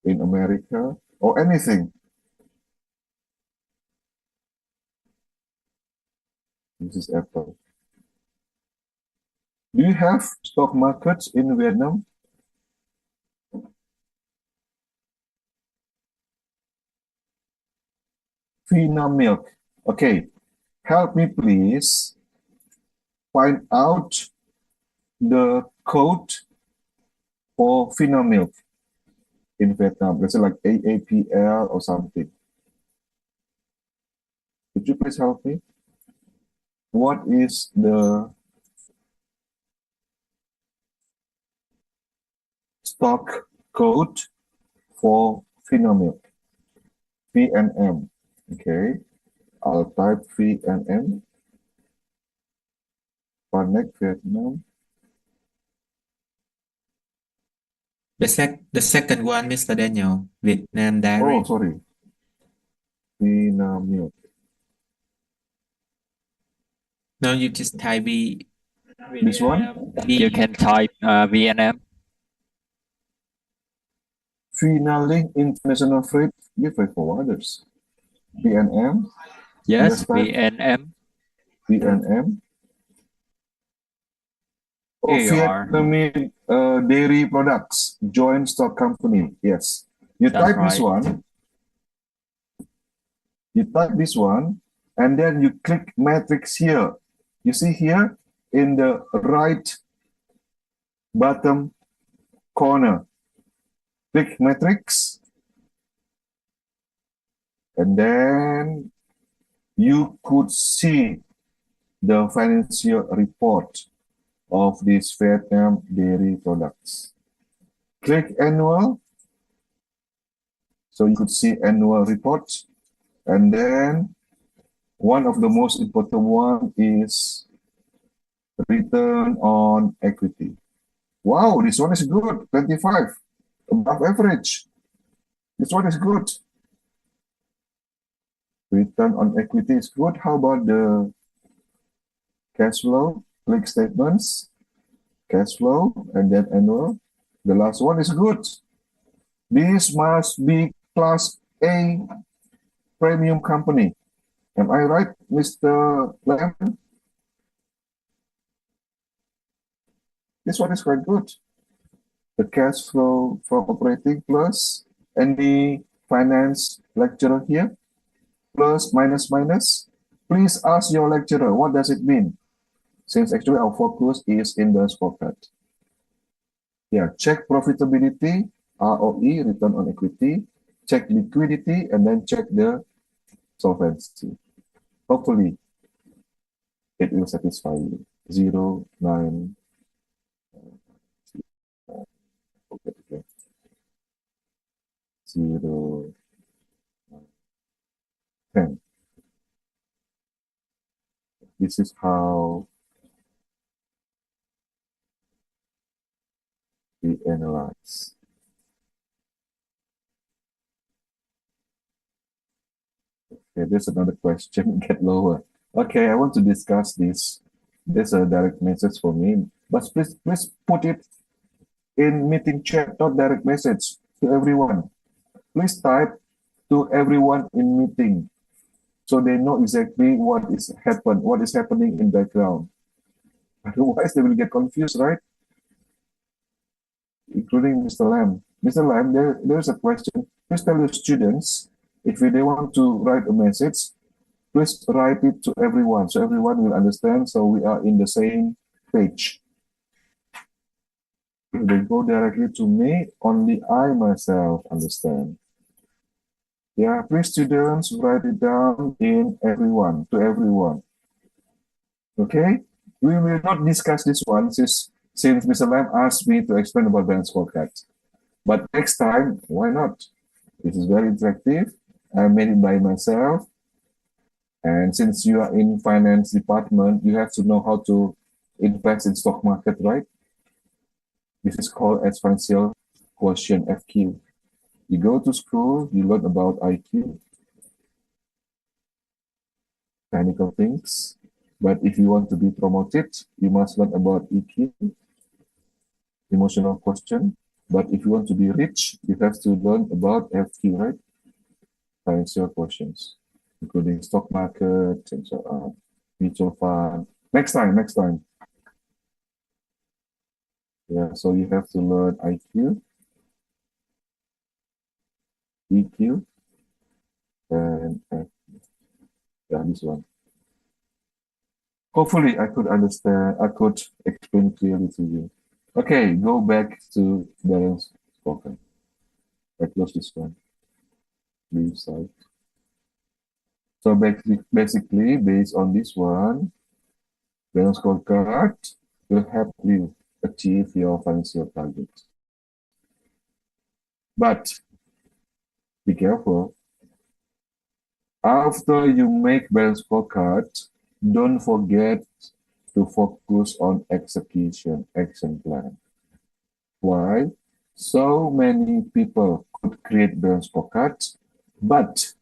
in America, or anything. This is Apple. Do you have stock markets in Vietnam? Fina Milk. Okay, help me please find out the code for Fina Milk. in Vietnam? Let's say like AAPL or something. Could you please help me? What is the stock code for Finomilk? VNM. Okay, I'll type VNM. Connect Vietnam. The second one, Mr. Daniel, Vietnam Dairy. Oh, sorry. Finomilk. No, you just type V. This one? You can type VNM. Finalink International Freight Forwarders. VNM. Yes, Yes, type VNM. VNM. Oh, Here you are. Vietnamese Dairy Products Joint Stock Company. Yes. You That's type this right. one. You type this one, and then you click matrix here. You see here in the right bottom corner. Click matrix, and then you could see the financial report of these Vietnam dairy products. Click annual, so you could see annual report, and then one of the most important one is return on equity. Wow, this one is good, 25, above average. This one is good. Return on equity is good. How about the cash flow? Click statements, cash flow, and then annual. The last one is good. This must be class A premium company. Am I right, Mr. Lam? This one is quite good. The cash flow from operating plus any finance lecturer here, plus, minus, minus. Please ask your lecturer, what does it mean? Since actually our focus is in the scorecard. Yeah, check profitability, ROE, return on equity, check liquidity, and then check the solvency. Hopefully, it will satisfy you. 0, 9, okay. 0, 10. This is how we analyze. Okay, there's another question, get lower. Okay, I want to discuss this. There's a direct message for me, but please put it in meeting chat, not direct message to everyone. Please type to everyone in meeting, so they know exactly what is happening in background. Otherwise, they will get confused, right? Including Mr. Lam. Mr. Lam, there's a question. Please tell your students if they want to write a message, please write it to everyone so everyone will understand. So we are in the same page. If they go directly to me, only I myself understand. Yeah, please students write it down in everyone, to everyone. Okay? We will not discuss this one since Mr. Lam asked me to explain about balance scorecard. But next time, why not? This is very interactive. I made it by myself. And since you are in finance department, you have to know how to invest in stock market, right? This is called as financial quotient, FQ. You go to school, you learn about IQ, technical things. But if you want to be promoted, you must learn about EQ, emotional quotient. But if you want to be rich, you have to learn about FQ, right? Financial quotients, including stock market and so on, mutual fund. Next time. Yeah, so you have to learn IQ, EQ, and yeah, this one. Hopefully, I could understand. I could explain clearly to you. Okay, go back to balance spoken. I close this one. Leave side. So basically, based on this one, balance scorecard will help you achieve your financial targets. But be careful. After you make balance scorecard, don't forget to focus on execution, action plan. Why? So many people could create balance scorecards, but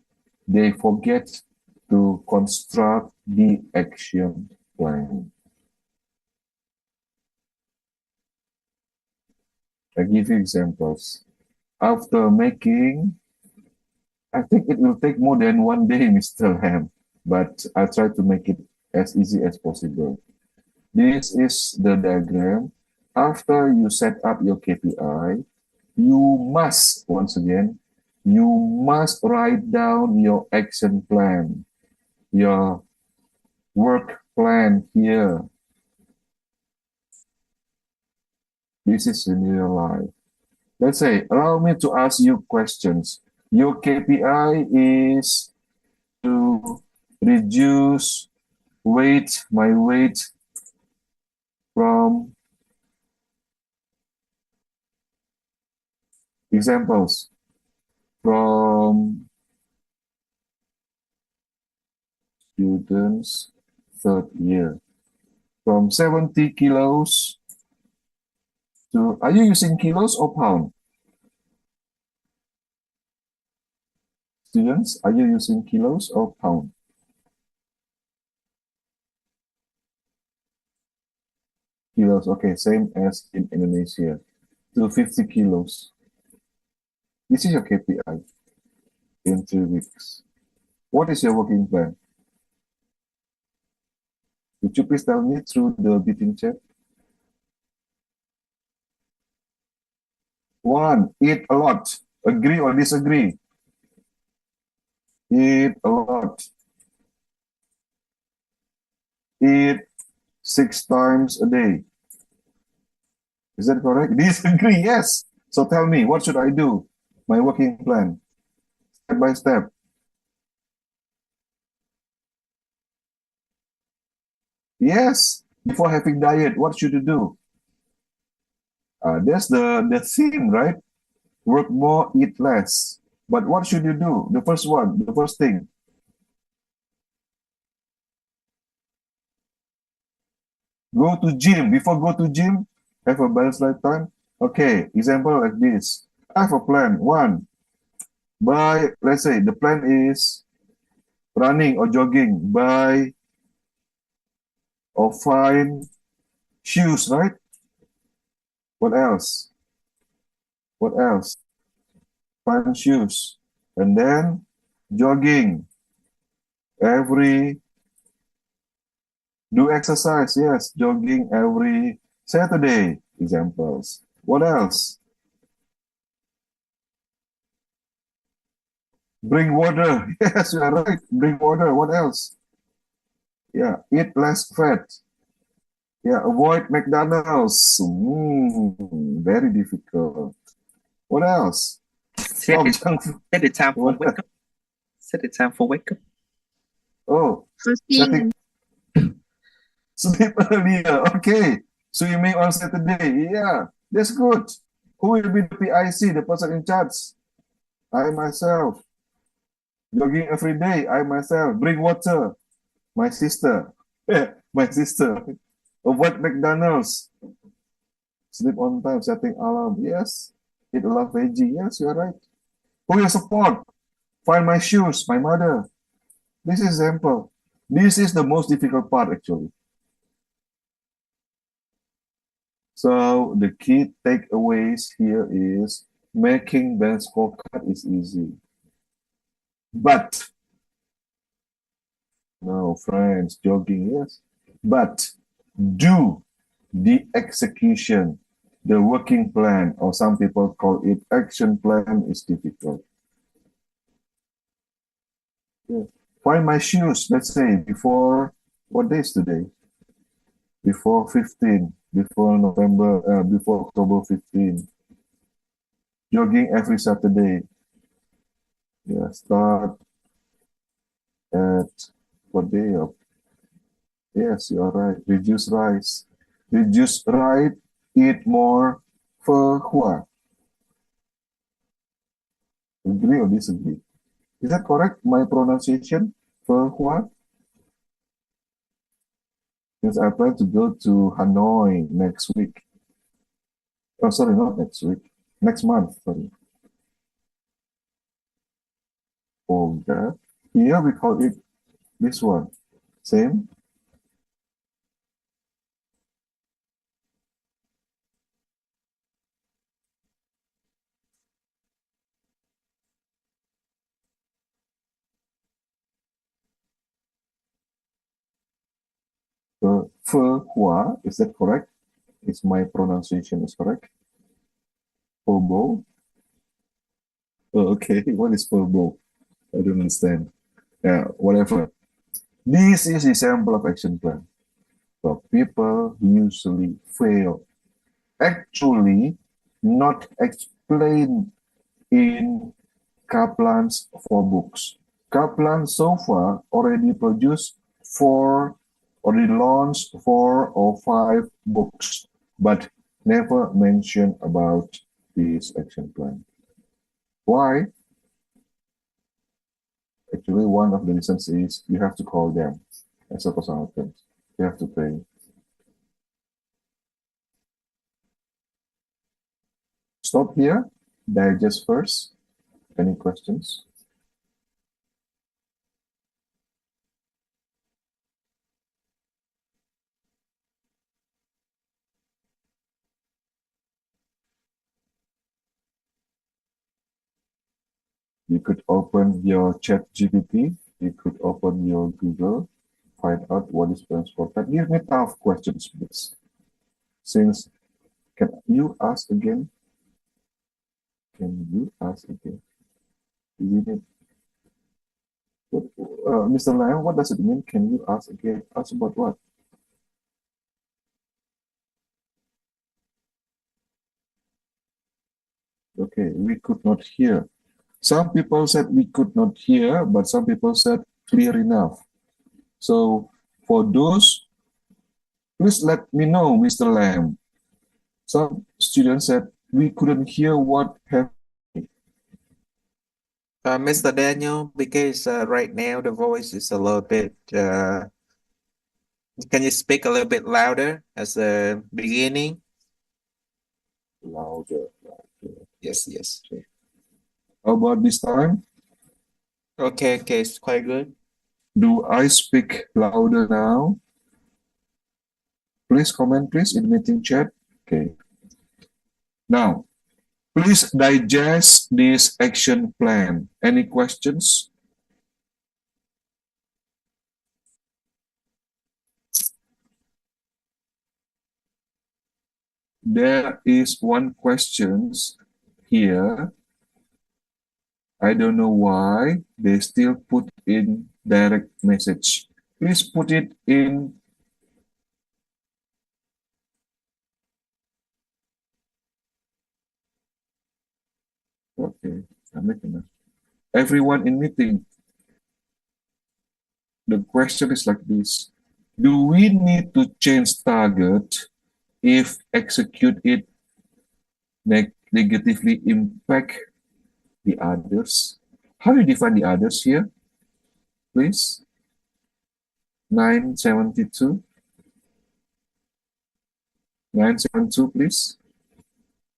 they forget to construct the action plan. I give you examples. After making, I think it will take more than one day, Mr. Lam, but I try to make it as easy as possible. This is the diagram. After you set up your KPI, you must, once again, you must write down your action plan, your work plan here. This is in real life. Let's say, allow me to ask you questions. Your KPI is to reduce my weight from examples from students third year from 70 kilos to, are you using kilos or pound? Students, are you using kilos or pound? Kilos, okay, same as in Indonesia, to 50 kilos. This is your KPI in 3 weeks. What is your working plan? Would you please tell me through the meeting chat? 1, eat a lot. Agree or disagree? Eat a lot. Eat 6 times a day. Is that correct? Disagree, yes. So tell me, what should I do? My working plan, step by step. Yes, before having diet, what should you do? That's the theme, right? Work more, eat less. But what should you do? The first one, the first thing. Go to gym. Before go to gym, have a balanced lifetime. Okay, example like this. I have a plan. 1, buy, let's say the plan is running or jogging. Buy or find shoes, right? What else? What else? Find shoes. And then jogging. Do exercise, yes, jogging every Saturday, examples. What else? Bring water, yes, you are right, bring water. What else? Yeah, eat less fat. Yeah, avoid McDonald's. Very difficult. What else? Set Stop the, junk food. set the time for What wake up. Set the time for wake up. Oh, setting, sleep earlier. Okay, swimming on Saturday. Yeah, that's good. Who will be the PIC, the person in charge? I myself. Jogging every day. I myself. Bring water. My sister. My sister. Avoid McDonald's. Sleep on time. Setting alarm. Yes. Eat a lot of veggie. Yes, you are right. Who will support? Find my shoes. My mother. This is example. This is the most difficult part actually. So the key takeaways here is making balance scorecard is easy. But, no, friends, jogging, yes. But do the execution, the working plan, or some people call it action plan, is difficult. Yeah. Find my shoes, let's say, before, what day is today? Before 15, before October 15. jogging every Saturday. Yeah, start at what day of? Yes, you are right. Reduce rice. Reduce rice. Eat more phở hua. Agree or disagree? Is that correct? My pronunciation? Phở hua? Because I plan to go to Hanoi next week. Oh, sorry, not next week. Next month, sorry. Oh, yeah. Here we call it this one. Same. Phở hua, is that correct? Is my pronunciation is correct? Phở bò? Oh, okay. What is phở bò? I don't understand. Yeah, whatever. This is a sample of action plan. So people usually fail. Actually, not explained in Kaplan's 4 books. Kaplan so far already produced 4, already launched 4 or 5 books, but never mentioned about this action plan. Why? Actually, one of the reasons is you have to call them as a consultant. You have to pay. Stop here. Digest first. Any questions? You could open your chat GPT. You could open your Google. Find out what is transport. But give me tough questions, please. Since, can you ask again? Can you ask again? We need, what, Mr. Lam, what does it mean? Can you ask again? Ask about what? Okay, we could not hear. Some people said we could not hear, but some people said clear enough. So for those, please let me know, Mr. Lam. Some students said we couldn't hear what happened. Mr. Daniel, because right now the voice is a little bit, can you speak a little bit louder as a beginning? Louder. Yes, yes. How about this time? Okay, it's quite good. Do I speak louder now? Please comment, please, in meeting chat. Okay. Now, please digest this action plan. Any questions? There is one question here. I don't know why they still put in direct message. Please put it in. Okay, I'm making it. Everyone in meeting. The question is like this. Do we need to change target if execute it negatively impact the others? How do you define the others here, please? 972. 972, please.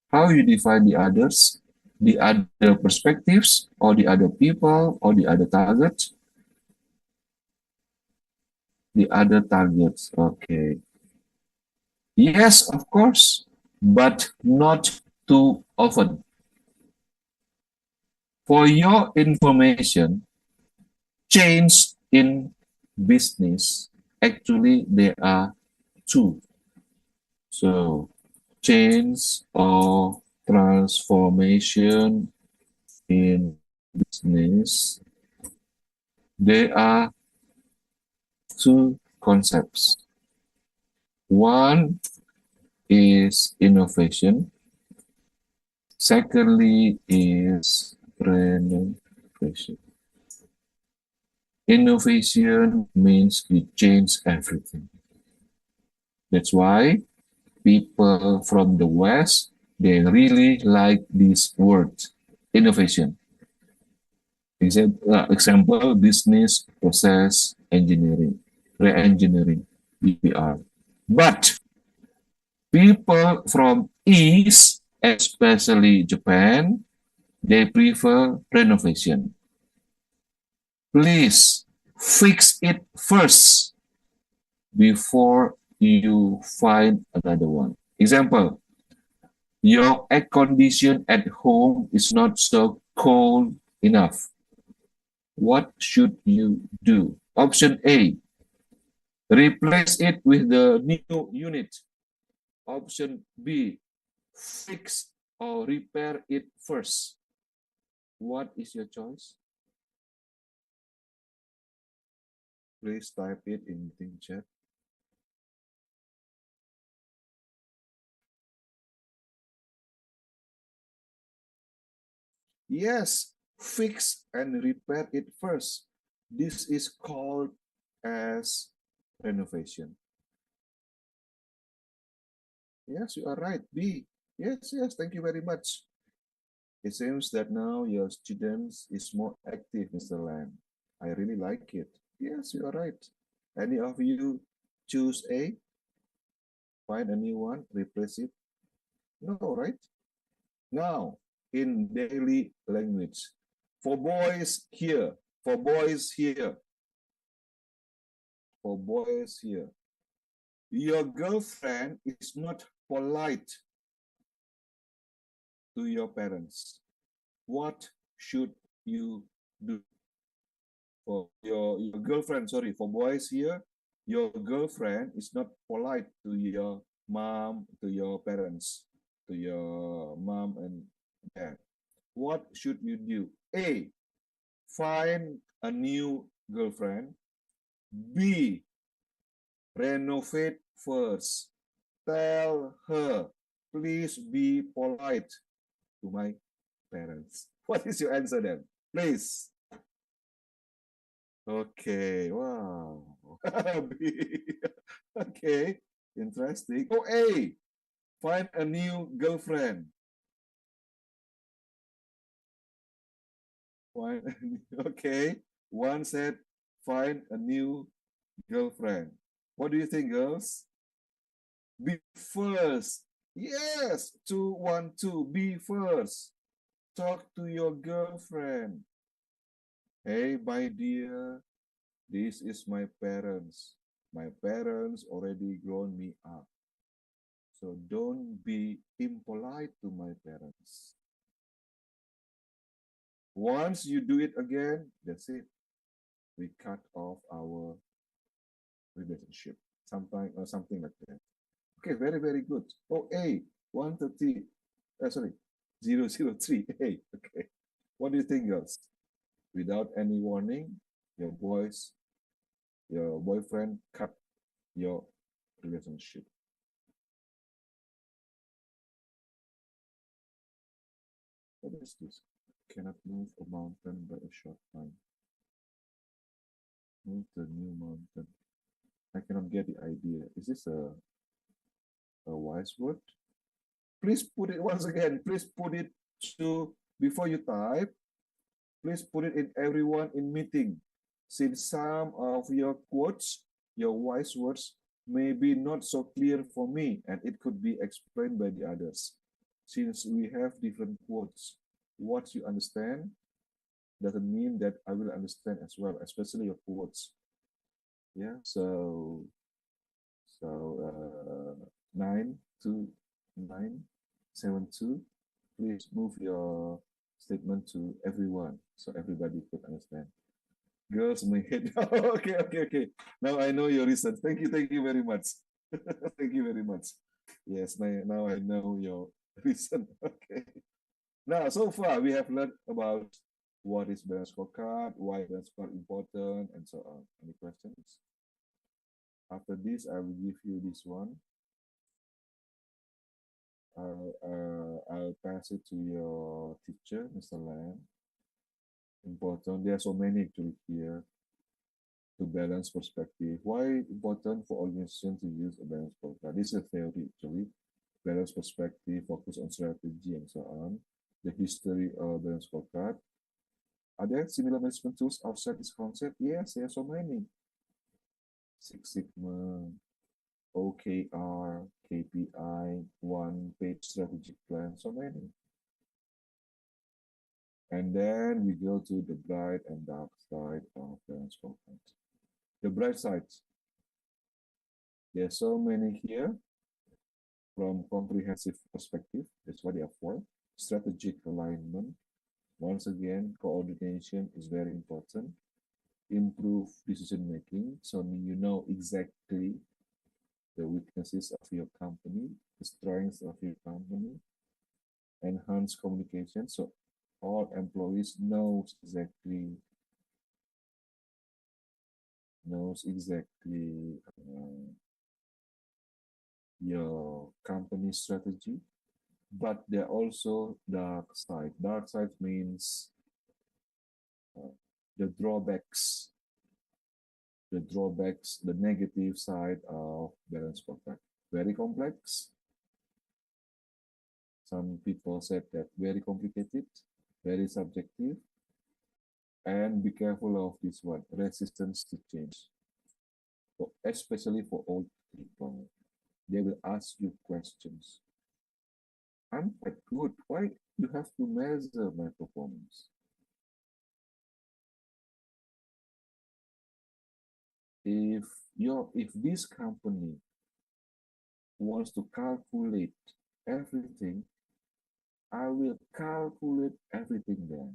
How you define the others? The other perspectives, or the other people, or the other targets? The other targets, okay. Yes, of course, but not too often. For your information, change in business, actually there are 2. So, change or transformation in business, there are 2 concepts. One is innovation. Secondly is renovation. Innovation means we change everything. That's why people from the West, they really like this word, innovation. Example, business process engineering, re-engineering, BPR. But people from East, especially Japan, they prefer renovation. Please fix it first before you find another one. Example, your air condition at home is not so cold enough. What should you do? Option A, replace it with the new unit. Option B, fix or repair it first. What is your choice? Please type it in the chat. Yes, fix and repair it first. This is called as renovation. Yes, you are right, B. Yes, thank you very much. It seems that now your students is more active, Mr. Lam. I really like it. Yes, you are right. Any of you choose A? Find a new one, replace it? No, right? Now, in daily language, for boys here, for boys here, for boys here, your girlfriend is not polite to your parents. What should you do? For your girlfriend, sorry, for boys here, your girlfriend is not polite to your mom, to your parents, to your mom and dad. What should you do? A, find a new girlfriend. B, renovate first. Tell her, please be polite to my parents. What is your answer then? Please. Okay, wow. Okay, interesting. Oh, A, find a new girlfriend. Okay, one said find a new girlfriend. What do you think, girls? Be first. Yes, 212, be first. Talk to your girlfriend. Hey, my dear, this is my parents. My parents already grown me up. So don't be impolite to my parents. Once you do it again, that's it. We cut off our relationship. Something like that. Okay, very, very good. Oh, A, 130, sorry, 003, A, okay. What do you think, girls? Without any warning, your boyfriend cut your relationship. What is this? Cannot move a mountain by a short time. Move the new mountain. I cannot get the idea. Is this a wise word? Please put it once again. Please put it to, before you type, please put it in everyone in meeting. Since some of your quotes, your wise words, may be not so clear for me, and it could be explained by the others. Since we have different quotes, what you understand doesn't mean that I will understand as well, especially your quotes. Yeah, so 92972, please move your statement to everyone so everybody could understand. Girls may hate. Okay. Now I know your reason. Thank you very much. Thank you very much. Yes, now I know your reason. Okay. Now, so far we have learned about what is balance scorecard, why balance scorecard important, and so on. Any questions? After this, I will give you this one. I'll pass pass it to your teacher, Mr. Lam. Important. There are so many actually here to balance perspective. Why important for organization to use a balanced scorecard? This is a theory actually. Balance perspective, focus on strategy and so on. The history of balanced scorecard. Are there similar management tools outside this concept? Yes, there are so many. Six Sigma, OKR, KPI, one-page strategic plan, so many. And then we go to the bright and dark side of balanced scorecard. The bright side. There are so many here from comprehensive perspective. That's what they are for. Strategic alignment. Once again, coordination is very important. Improve decision making. So you know exactly the weaknesses of your company, the strengths of your company. Enhance communication. So all employees knows exactly your company strategy. But there are also dark side. Dark side means the drawbacks, the negative side of balanced scorecard. Very complex. Some people said that very complicated, very subjective, and be careful of this one, resistance to change. Especially for old people. They will ask you questions. I'm quite good. Why you have to measure my performance? If this company wants to calculate everything, I will calculate everything there.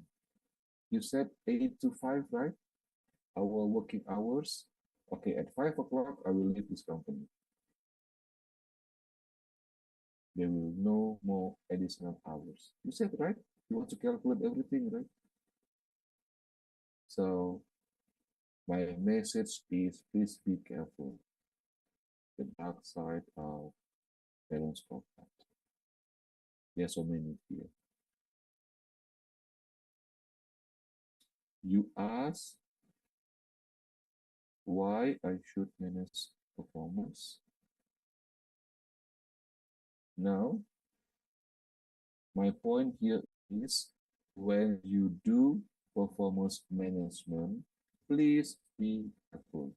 You said 8 to 5, right? Our working hours. Okay, at 5 o'clock, I will leave this company. There will no more additional hours. You said, right? You want to calculate everything, right? So my message is, please be careful. The dark side of balanced scorecard. There are so many here. You ask why I should manage performance. Now, my point here is when you do performance management, please be careful.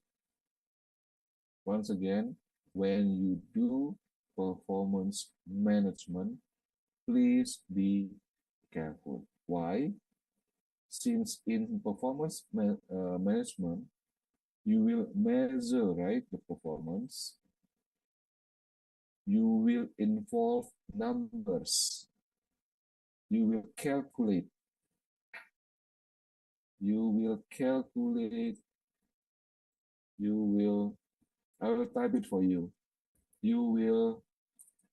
Once again, when you do performance management, please be careful. Why? Since in performance management, you will measure, right, the performance. You will involve numbers. You will calculate. I will type it for you. You will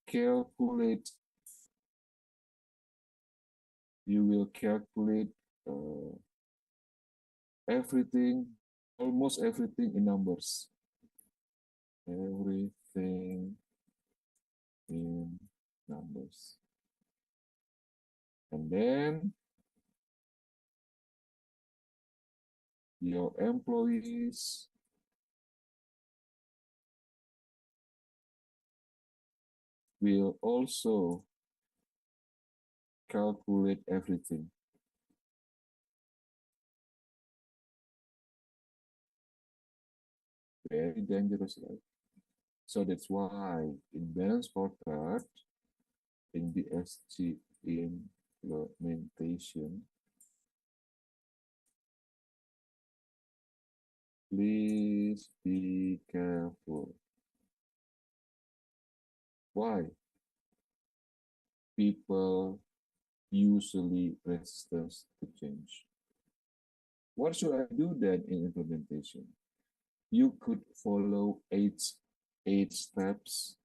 calculate. Everything, almost everything in numbers. Everything in numbers. And then your employees will also calculate everything. Very dangerous, right? So that's why in balanced scorecard, in BSG implementation, please be careful. Why? People usually resist to change. What should I do then in implementation? You could follow eight steps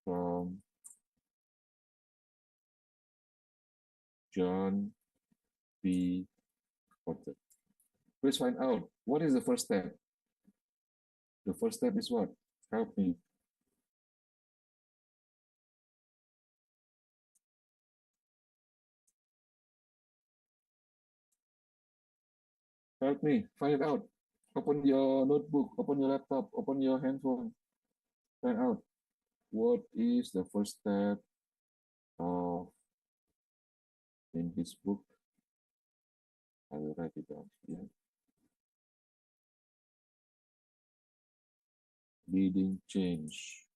from John B. Potter. Please find out what is the first step. The first step is what? Help me. Help me find it out. Open your notebook, open your laptop, open your handphone. Find out what is the first step of in this book. I will write it down here. Leading change.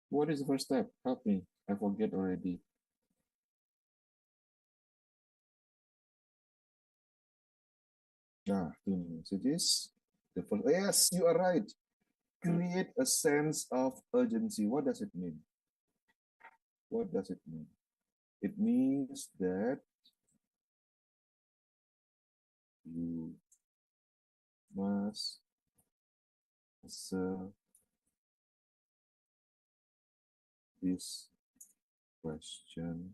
What is the first step? Help me. I forget already. So this the first. Yes, you are right. Create a sense of urgency. What does it mean? What does it mean? It means that you must answer this question.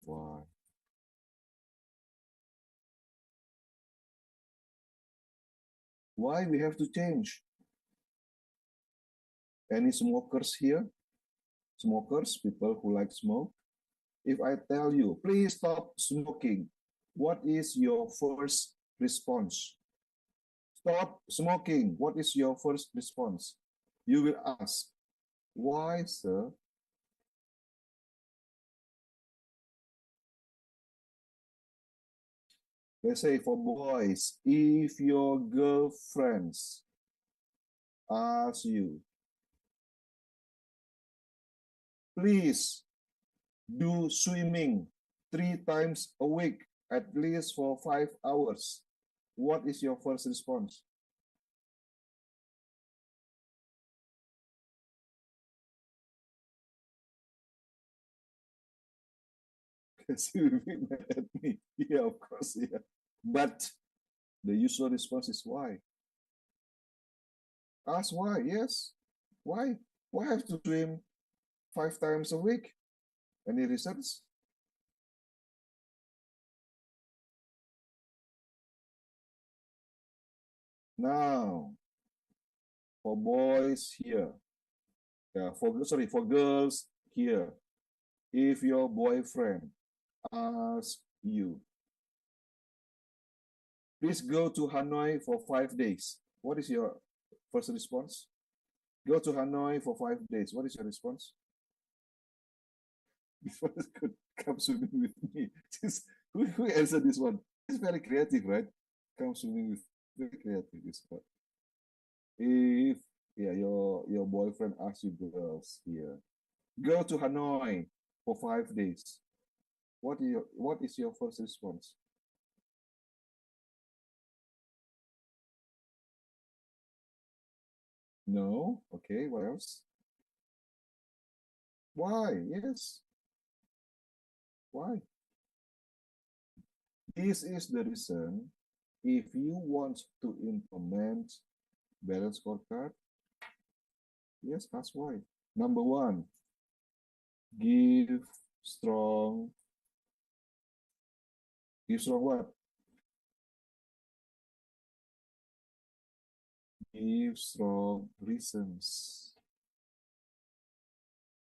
Why? Why we have to change? Any smokers here? Smokers, people who like smoke. If I tell you, please stop smoking, what is your first response? Stop smoking. What is your first response? You will ask, why, sir? Let's say for boys, if your girlfriends ask you, please do swimming 3 times a week, at least for 5 hours. What is your first response? Because you will be mad at me. Yeah, of course, yeah. But the usual response is why? Ask why, yes. Why? Why have to swim 5 times a week? Any reasons? Now, for boys here, for girls here, if your boyfriend asks you, please go to Hanoi for 5 days. What is your first response? Go to Hanoi for 5 days. What is your response? This one is good. Come swimming with me. Who answered this one? It's very creative, right? Come swimming with me. Very creative, this one. If your boyfriend asks you girls here, go to Hanoi for 5 days. What is your first response? No? Okay, what else? Why? Yes. Why? This is the reason if you want to implement balance scorecard, yes, ask why. Number one, give strong what? Give strong reasons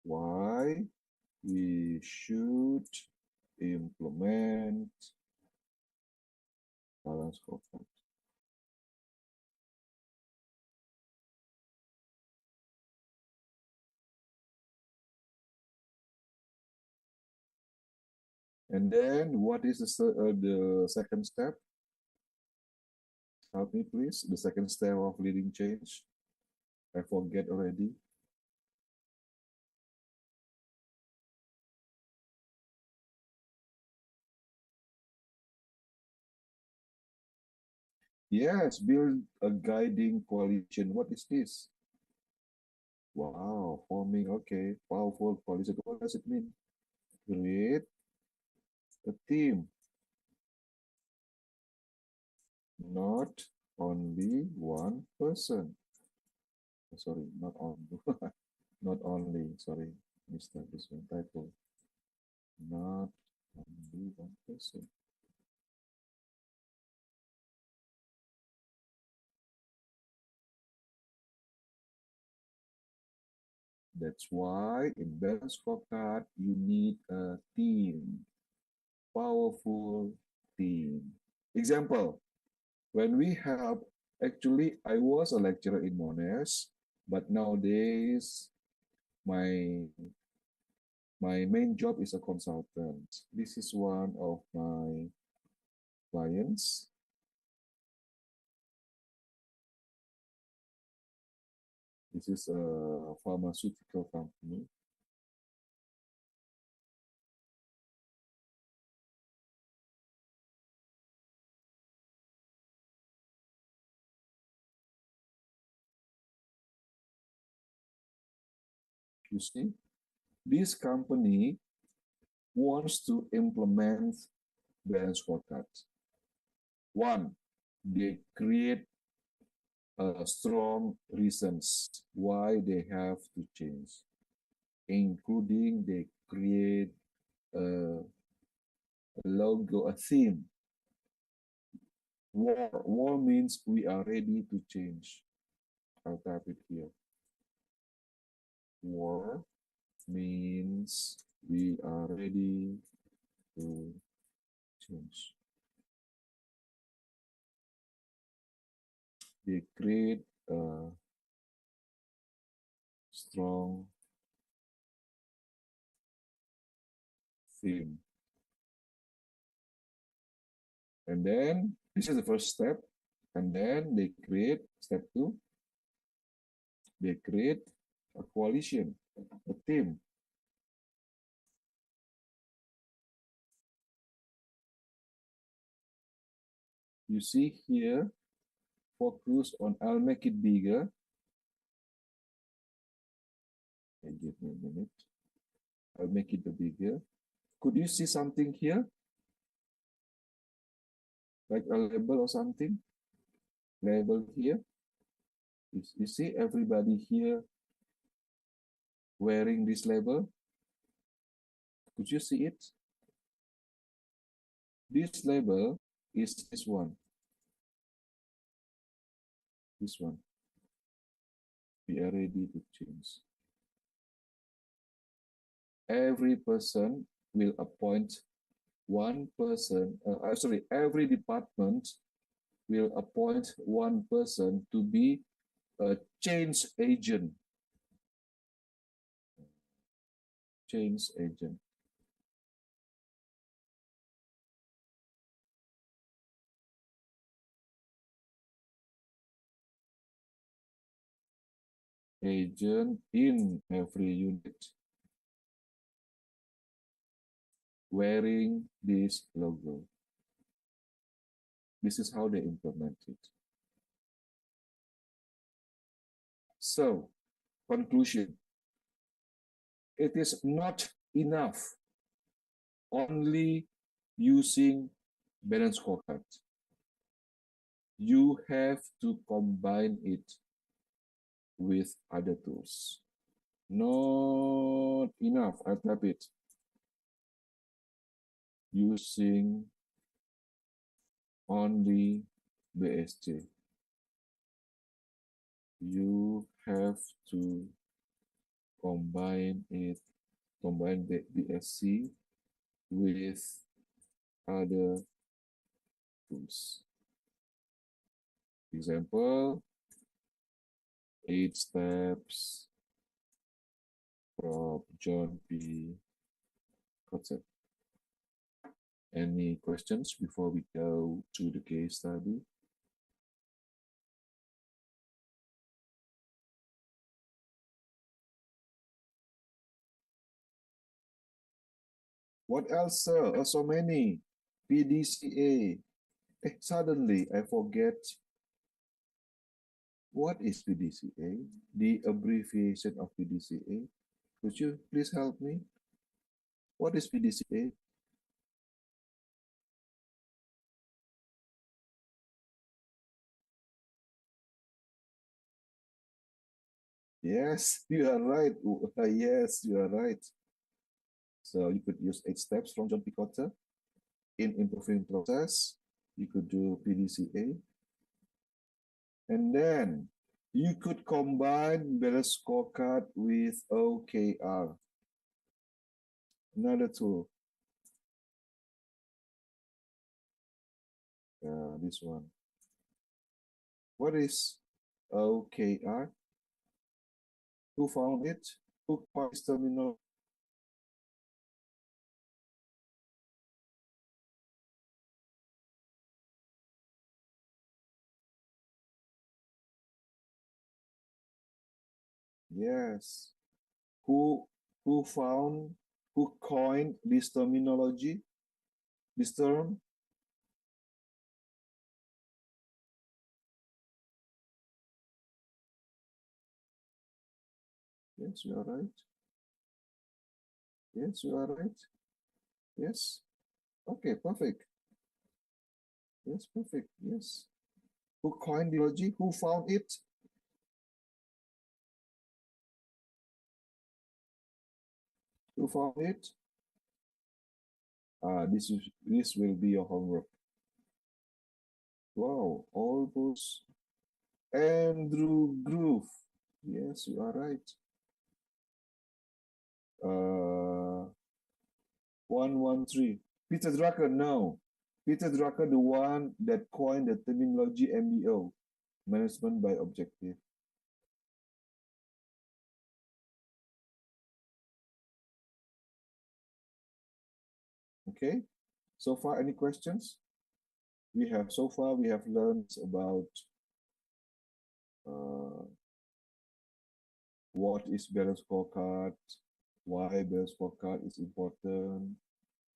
why we should implement balance scorecard. And then what is the second step? Help me, please. The second step of leading change. I forget already. Yes, build a guiding coalition. What is this? Wow, forming, okay, powerful coalition. What does it mean? Create a team, not only one person. Sorry, not only, not only, sorry, mistake this one, typo. Not only one person. That's why in balanced scorecard, you need a team, powerful team. Example, when we have, actually, I was a lecturer in Monash, but nowadays my main job is a consultant. This is one of my clients. This is a pharmaceutical company. You see, this company wants to implement balanced scorecard. One, they create strong reasons why they have to change, including they create a logo, a theme. War means we are ready to change. I'll type it here. War means we are ready to change. They create a strong theme. And then this is the first step. And then they create step 2. They create a coalition, a team. You see here, focus on, I'll make it bigger. Okay, give me a minute. I'll make it bigger. Could you see something here? Like a label or something? Label here. You see everybody here wearing this label? Could you see it? This label is this one. This one. We are ready to change. Every person will appoint one person, every department will appoint one person to be a change agent. Change agent. Agent in every unit wearing this logo. This is how they implement it. So, conclusion. It is not enough only using balance scorecard. You have to combine it with other tools. Not enough, I type it. Using only BSC. You have to combine the BSC with other tools. Example, 8 steps from John P. Concept. Any questions before we go to the case study? What else, sir? So many. PDCA. Suddenly I forget. What is PDCA? The abbreviation of PDCA. Could you please help me? What is PDCA? Yes, you are right. Yes, you are right. So you could use 8 steps from John P. Cotter. In improving process, you could do PDCA. And then You could combine balance scorecard with OKR. Another tool. This one. What is OKR? Who found it? Who coined this terminal? Yes. Who coined this terminology? This term? Yes, you are right. Yes, you are right. Yes. Okay, perfect. Yes, perfect. Yes. Who coined the terminology? Who found it? Who found it? This will be your homework. Wow, almost Andrew Groove. Yes, you are right. 113. Peter Drucker, no. Peter Drucker, the one that coined the terminology MBO, management by objective. Okay, so far, any questions? So far we have learned about what is balance scorecard, why balance scorecard is important,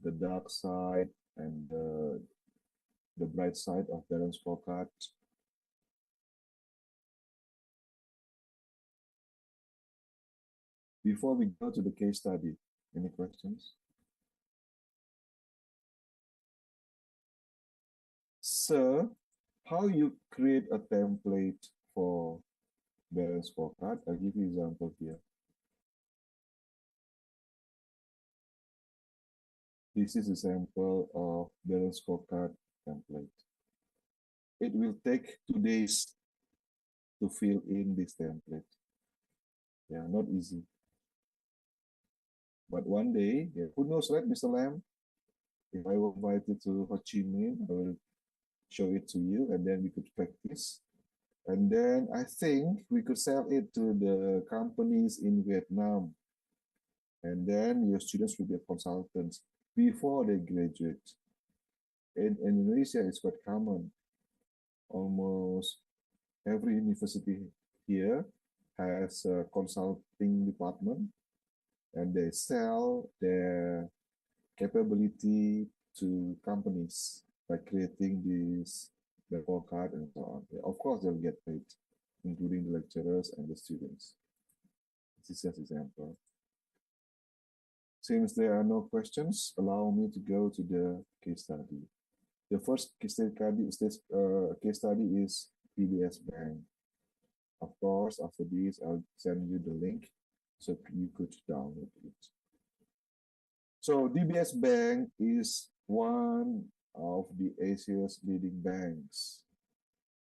the dark side and the bright side of balance scorecard. Before we go to the case study, any questions? Sir, how you create a template for balance scorecard? I'll give you an example here. This is a sample of balance scorecard template. It will take 2 days to fill in this template. Yeah, not easy. But one day, yeah, who knows, right, Mr. Lam? If I will invite you to Ho Chi Minh, I will show it to you, and then we could practice. And then I think we could sell it to the companies in Vietnam. And then your students will be consultants before they graduate. In Indonesia, it's quite common. Almost every university here has a consulting department, and they sell their capability to companies by creating this report card and so on. Yeah, of course, they'll get paid, including the lecturers and the students. This is just an example. Since there are no questions, allow me to go to the case study. The first case study is PBS Bank. Of course, after this, I'll send you the link so you could download it. So DBS Bank is one of the Asia's leading banks.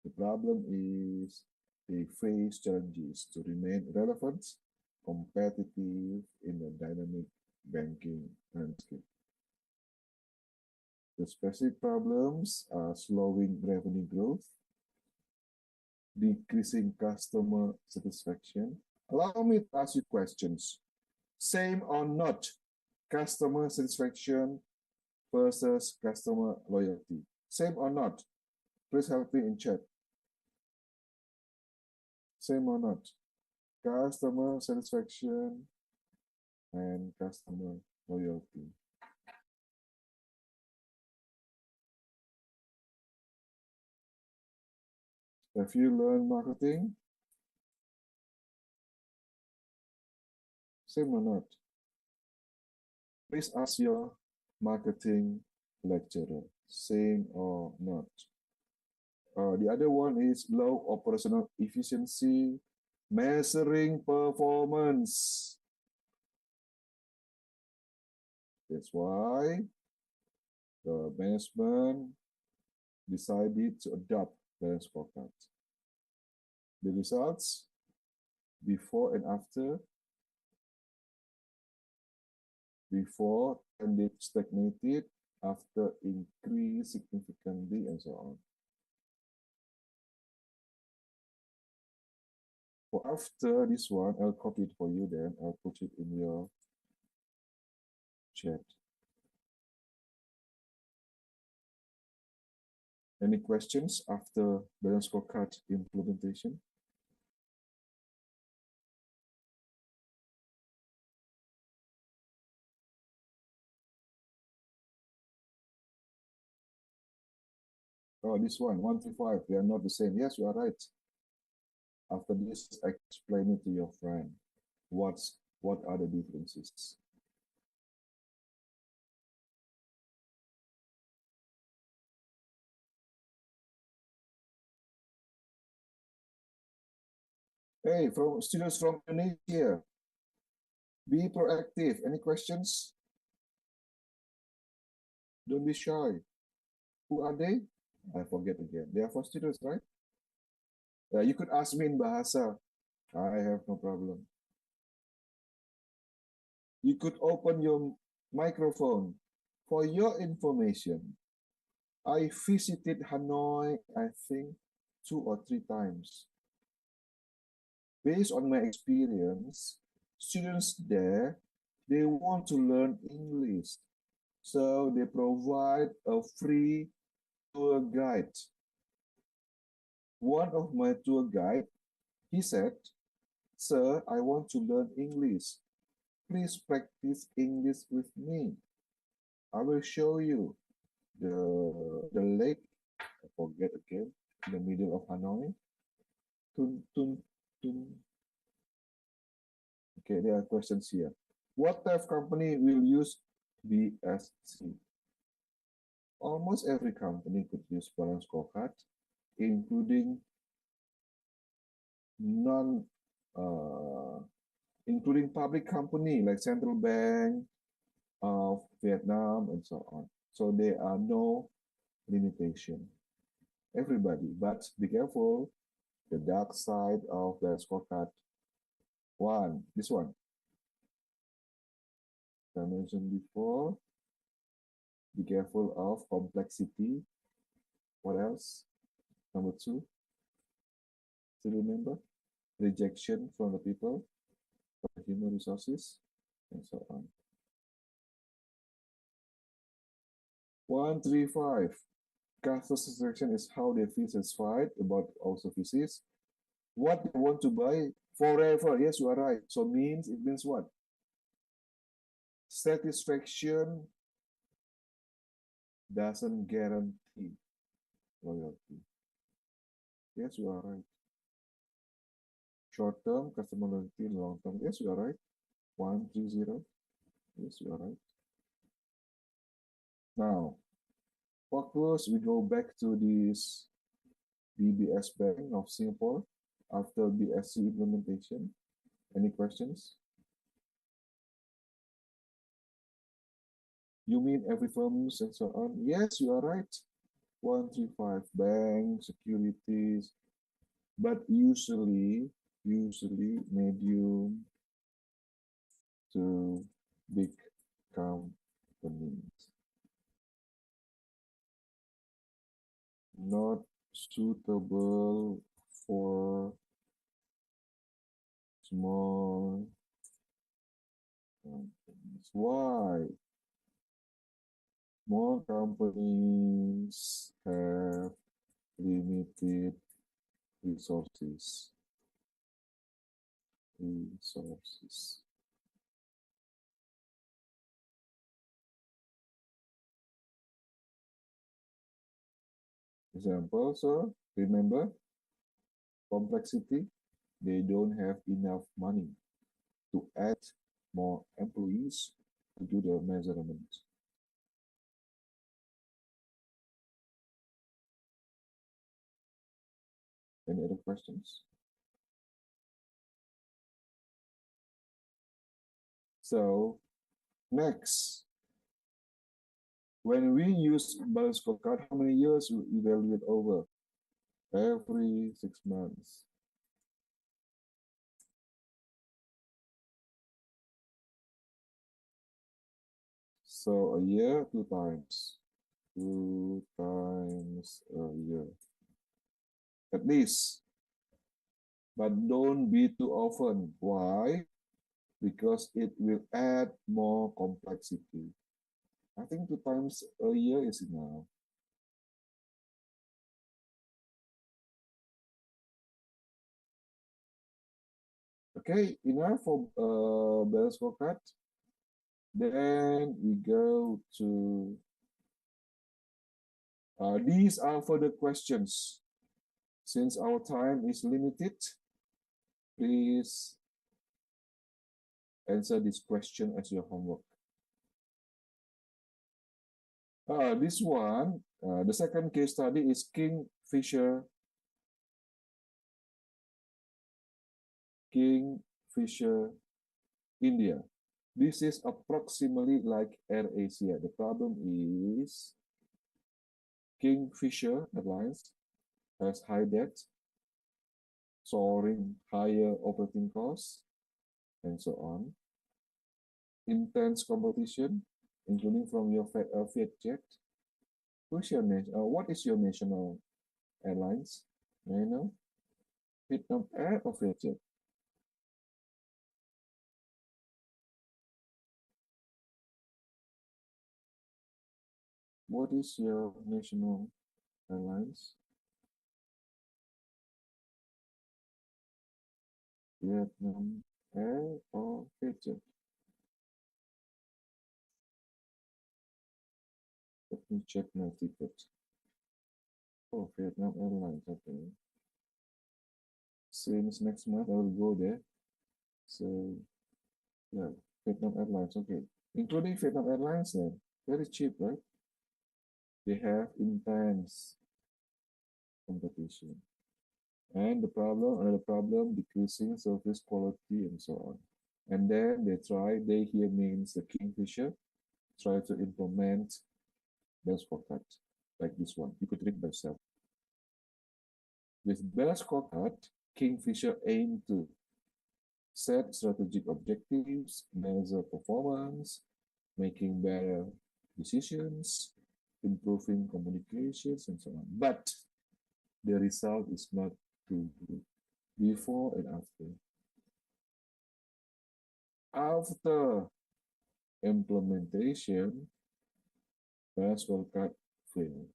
The problem is they face challenges to remain relevant, competitive in a dynamic banking landscape. The specific problems are slowing revenue growth, decreasing customer satisfaction. Allow me to ask you questions. Same or not, customer satisfaction versus customer loyalty. Same or not? Please help me in chat. Same or not? Customer satisfaction and customer loyalty. Have you learned marketing? Same or not? Please ask your marketing lecturer. Same or not? The other one is low operational efficiency, measuring performance. That's why the management decided to adopt balance scorecard. the results before and after, before tended stagnated, after increased significantly, and so on. For after this one, I'll copy it for you then. I'll put it in your chat. Any questions after balance scorecard implementation? Oh, this one, 1 to 5, they are not the same. Yes, you are right. After this, explain it to your friend. What are the differences? Hey, from students from Indonesia, be proactive. Any questions? Don't be shy. Who are they? I forget again. They are for students, right? You could ask me in Bahasa. I have no problem. You could open your microphone. For your information, I visited Hanoi, I think, 2 or 3 times. Based on my experience, students there, they want to learn English. So they provide a free tour guide. One of my tour guide, he said, "Sir, I want to learn English. Please practice English with me. I will show you the lake, I forget again, in the middle of Hanoi. Tun, tun, tun. Okay, there are questions here. What type of company will use BSC? Almost every company could use balance scorecard, including non, including public company like Central Bank of Vietnam and so on. So there are no limitation. Everybody, but be careful. The dark side of the scorecard. One, this one. I mentioned before. Be careful of complexity. What else? Number 2. Still remember? Rejection from the people, from human resources, and so on. 1, 3, 5. Customer satisfaction is how they feel satisfied about our services. What they want to buy forever. Yes, you are right. So it means what? Satisfaction doesn't guarantee loyalty. Yes, you are right. Short-term customer loyalty, long-term. Yes, you are right. 1, 3, 0. Yes, you are right. Now, focus, we go back to this DBS Bank of Singapore after BSC implementation. Any questions? You mean every firms and so on? Yes, you are right. 1, 3, 5, bank, securities, but usually medium to big companies. Not suitable for small companies. Why? Small companies have limited resources. Example, so remember, complexity, they don't have enough money to add more employees to do the measurement. Any other questions? So next, when we use balance scorecard, how many years we evaluate over? Every 6 months. So a year, 2 times. 2 times a year. At least. But don't be too often. Why? Because it will add more complexity. I think 2 times a year is enough. Okay, enough for balance scorecard. Then we go to these are further questions. Since our time is limited, please answer this question as your homework. This one, the second case study is Kingfisher India. This is approximately like AirAsia. The problem is Kingfisher Airlines has high debt, soaring higher operating costs, and so on. Intense competition, including from your Vietjet. What is your national airlines? May I know? Vietnam Air or Vietjet? What is your national airlines? Vietnam Air or Vietjet? Let me check my ticket. Oh, Vietnam Airlines, okay. Since next month I will go there. So, yeah, Vietnam Airlines, okay. Including Vietnam Airlines then, very cheap, right? They have intense competition. And another problem, decreasing service quality and so on. And then they here means the Kingfisher, try to implement best scorecard like this one. You could read by yourself. With best scorecard, Kingfisher aim to set strategic objectives, measure performance, making better decisions, improving communications, and so on. But the result is not too good before and after. After implementation, best scorecard fail.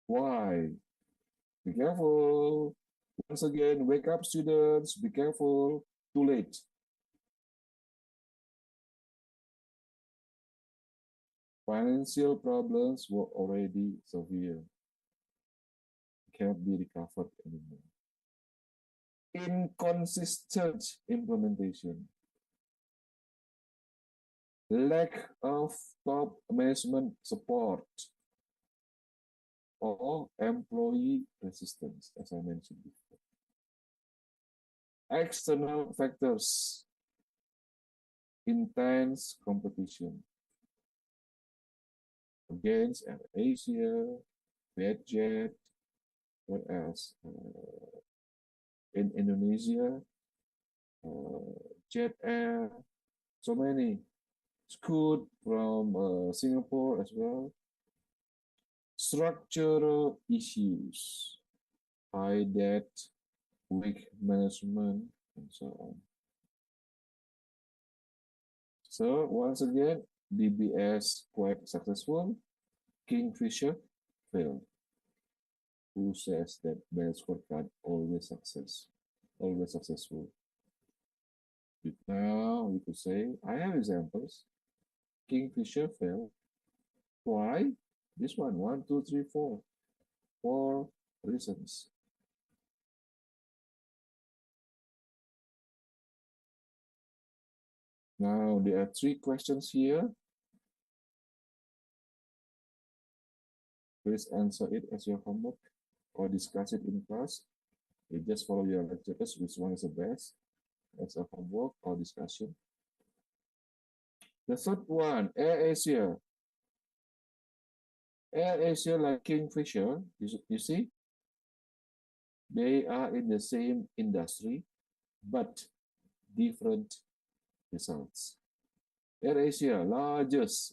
Why? Be careful. Once again, wake up, students. Be careful. Too late. Financial problems were already severe. Cannot be recovered anymore. Inconsistent implementation. Lack of top management support or employee resistance, as I mentioned before. External factors. Intense competition against AirAsia, Vietjet, what else? In Indonesia, Jet Air, so many. Scoot from Singapore as well. Structural issues, high debt, weak management, and so on. So once again, DBS quite successful. Kingfisher failed. Who says that best scorecard always successful? Now we could say, I have examples. Kingfisher failed. Why? This one, 1, 2, 3, 4. 4 reasons. Now there are 3 questions here. Please answer it as your homework or discuss it in class. You just follow your lecturers, which one is the best as a homework or discussion. The third one, AirAsia. AirAsia, like Kingfisher, you see, they are in the same industry, but different results. AirAsia,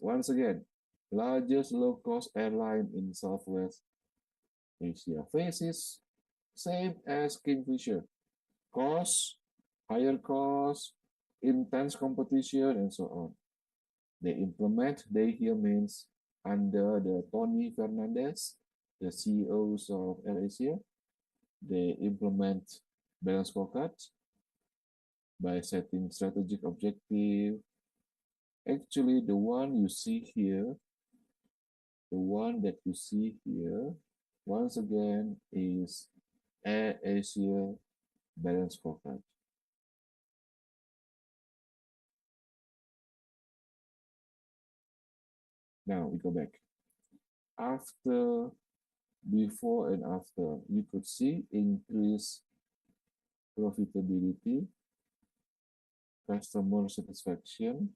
once again, largest low-cost airline in Southwest Asia, faces same as Kingfisher, higher cost, intense competition, and so on. They implement daycare means under the Tony Fernandez, the CEOs of AirAsia. They implement balanced scorecard by setting strategic objective. Actually, the one that you see here, once again, is AirAsia balanced scorecard. Now we go back. Before and after, you could see increased profitability, customer satisfaction,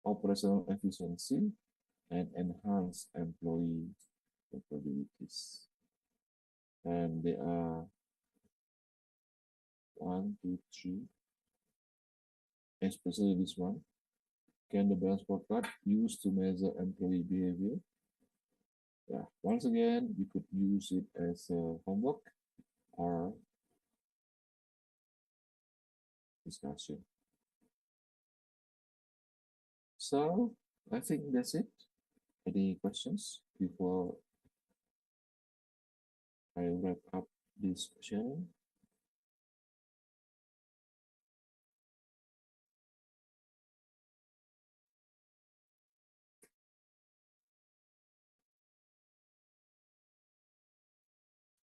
operational efficiency, and enhanced employee capabilities. And there are 1, 2, 3, especially this one. Can the balance scorecard used to measure employee behavior? Yeah, once again, you could use it as a homework or discussion. So I think that's it. Any questions before I wrap up this sharing?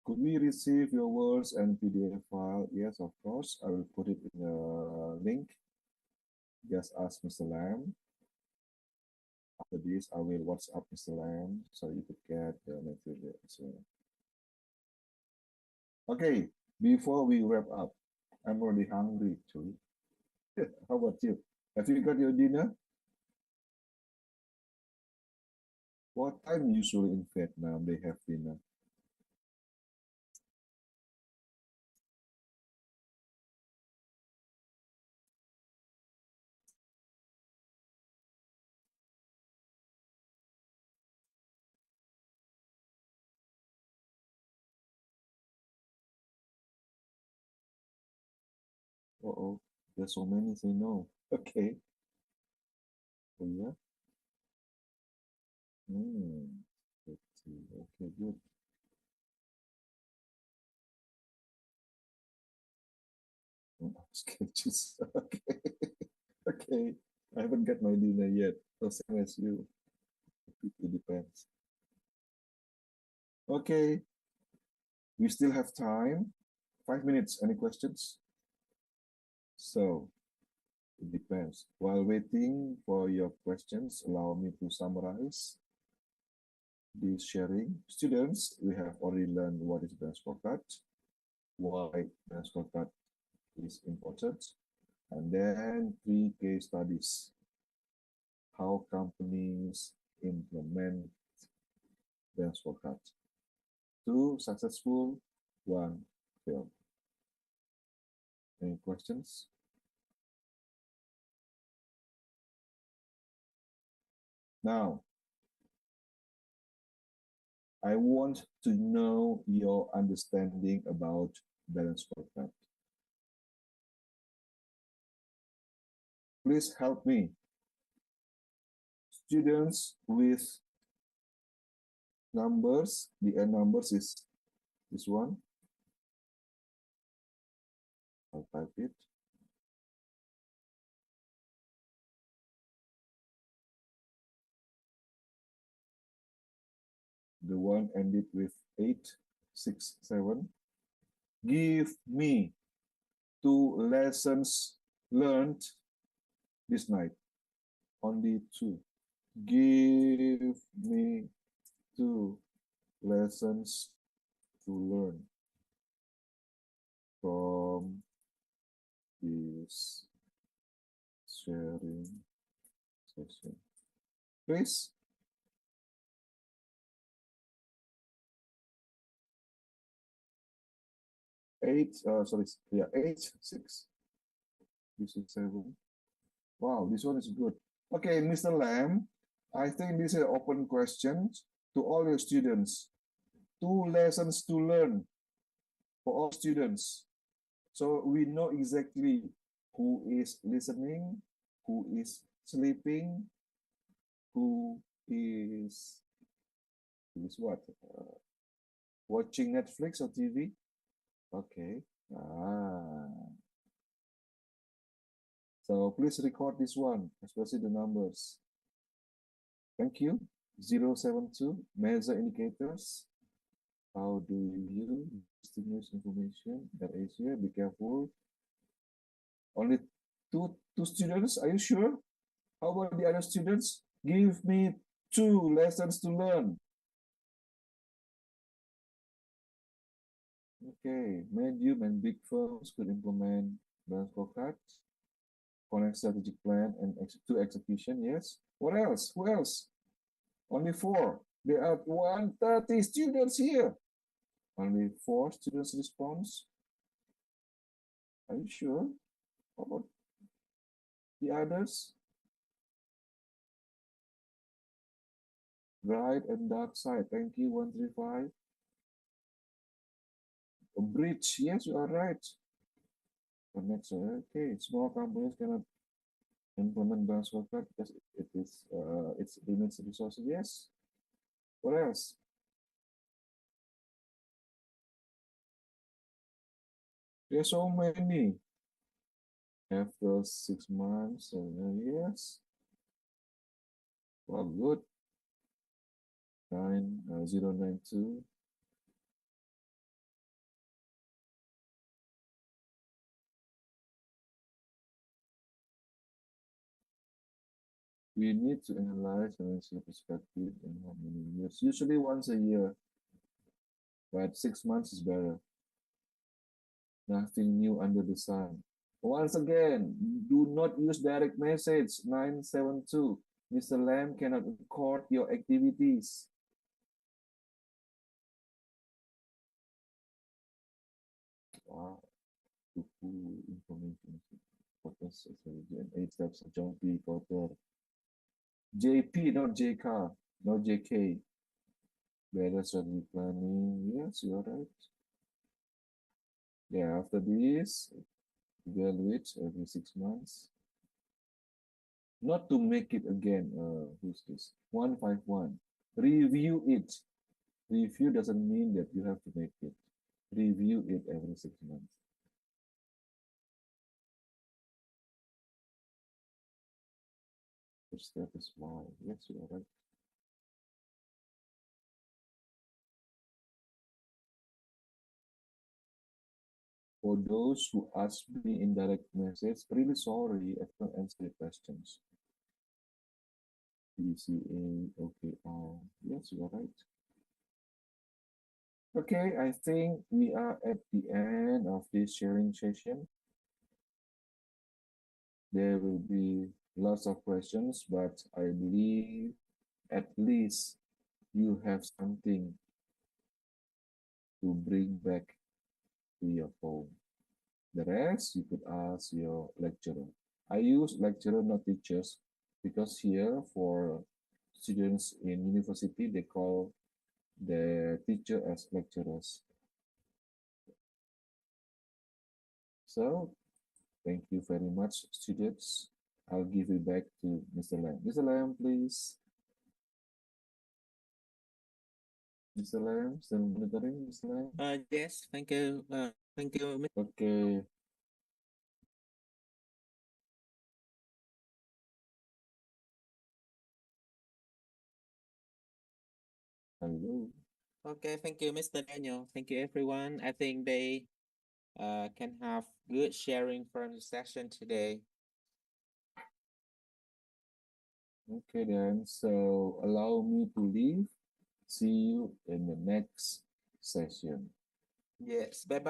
Could we receive your words and PDF file? Yes, of course. I will put it in a link. Just ask Mr. Lam. After this, I will WhatsApp Mr. Lam so you could get the material as well. Okay, before we wrap up, I'm already hungry too. How about you? Have you got your dinner? What time usually in Vietnam they have dinner? Uh-oh, there's so many say no. Okay. Oh, yeah. Let's see. Okay, good. Sketches. Okay. Okay. I haven't got my dinner yet. So same as you. It depends. Okay. We still have time. 5 minutes. Any questions? So it depends. While waiting for your questions, allow me to summarize this sharing. Students, we have already learned what is balance scorecard, why balance scorecard is important, and then 3 case studies. How companies implement balance scorecard. 2 successful, 1 failed. Any questions? Now, I want to know your understanding about balance scorecard. Please help me. Students with numbers, the N numbers is this one. I'll type it. The one ended with 867. Give me 2 lessons learned this night. Only 2. Give me 2 lessons to learn from this sharing session. Please. Eight, 8, 6. This is 7. Wow, this one is good. Okay, Mr. Lam, I think this is an open question to all your students. 2 lessons to learn for all students. So we know exactly who is listening, who is sleeping, who is what? Watching Netflix or TV? Okay. So please record this one, especially the numbers. Thank you. 072, measure indicators. How do you distinguish information that is here? Be careful. Only two students, are you sure? How about the other students? Give me 2 lessons to learn. Okay, medium and big firms could implement balance scorecards, connect strategic plan and to execution, yes. What else? Who else? Only 4. There are 130 students here. Only 4 students response. Are you sure? How about the others? Bright and dark side. Thank you, 135. A bridge. Yes, you are right. Next, okay. Small companies cannot implement balance scorecard because it limits resources. Yes. What else? There's so many. After 6 months, yes. Well, good. 092. We need to analyze financial perspective in how many years? Usually once a year, but 6 months is better. Nothing new under the sun. Once again, do not use direct message 972. Mr. Lam cannot record your activities. Wow. To pull information. Focus, and 8 steps of John P. Porter. JP, not JK, not JK. Better strategy planning. Yes, you're right. Yeah, after this, evaluate every 6 months. Not to make it again. Who's this? 151. Review it. Review doesn't mean that you have to make it. Review it every 6 months. First step is why. Yes, you are right. For those who ask me in direct message, really sorry, I can't answer your questions. PCA, okay, yes, you are right. Okay, I think we are at the end of this sharing session. There will be lots of questions, but I believe at least you have something to bring back to your phone. The rest you could ask your lecturer. I use lecturer, not teachers, because here for students in university, they call the teacher as lecturers. So thank you very much, students. I'll give it back to Mr. Lam. Mr. Lam, please. Mr. Lam, still monitoring, Mr. Lam? Yes, thank you. Thank you, Mr. Okay. Hello. Okay, thank you, Mr. Daniel. Thank you, everyone. I think they can have good sharing from the session today. Okay then, so allow me to leave. See you in the next session. Yes, bye-bye.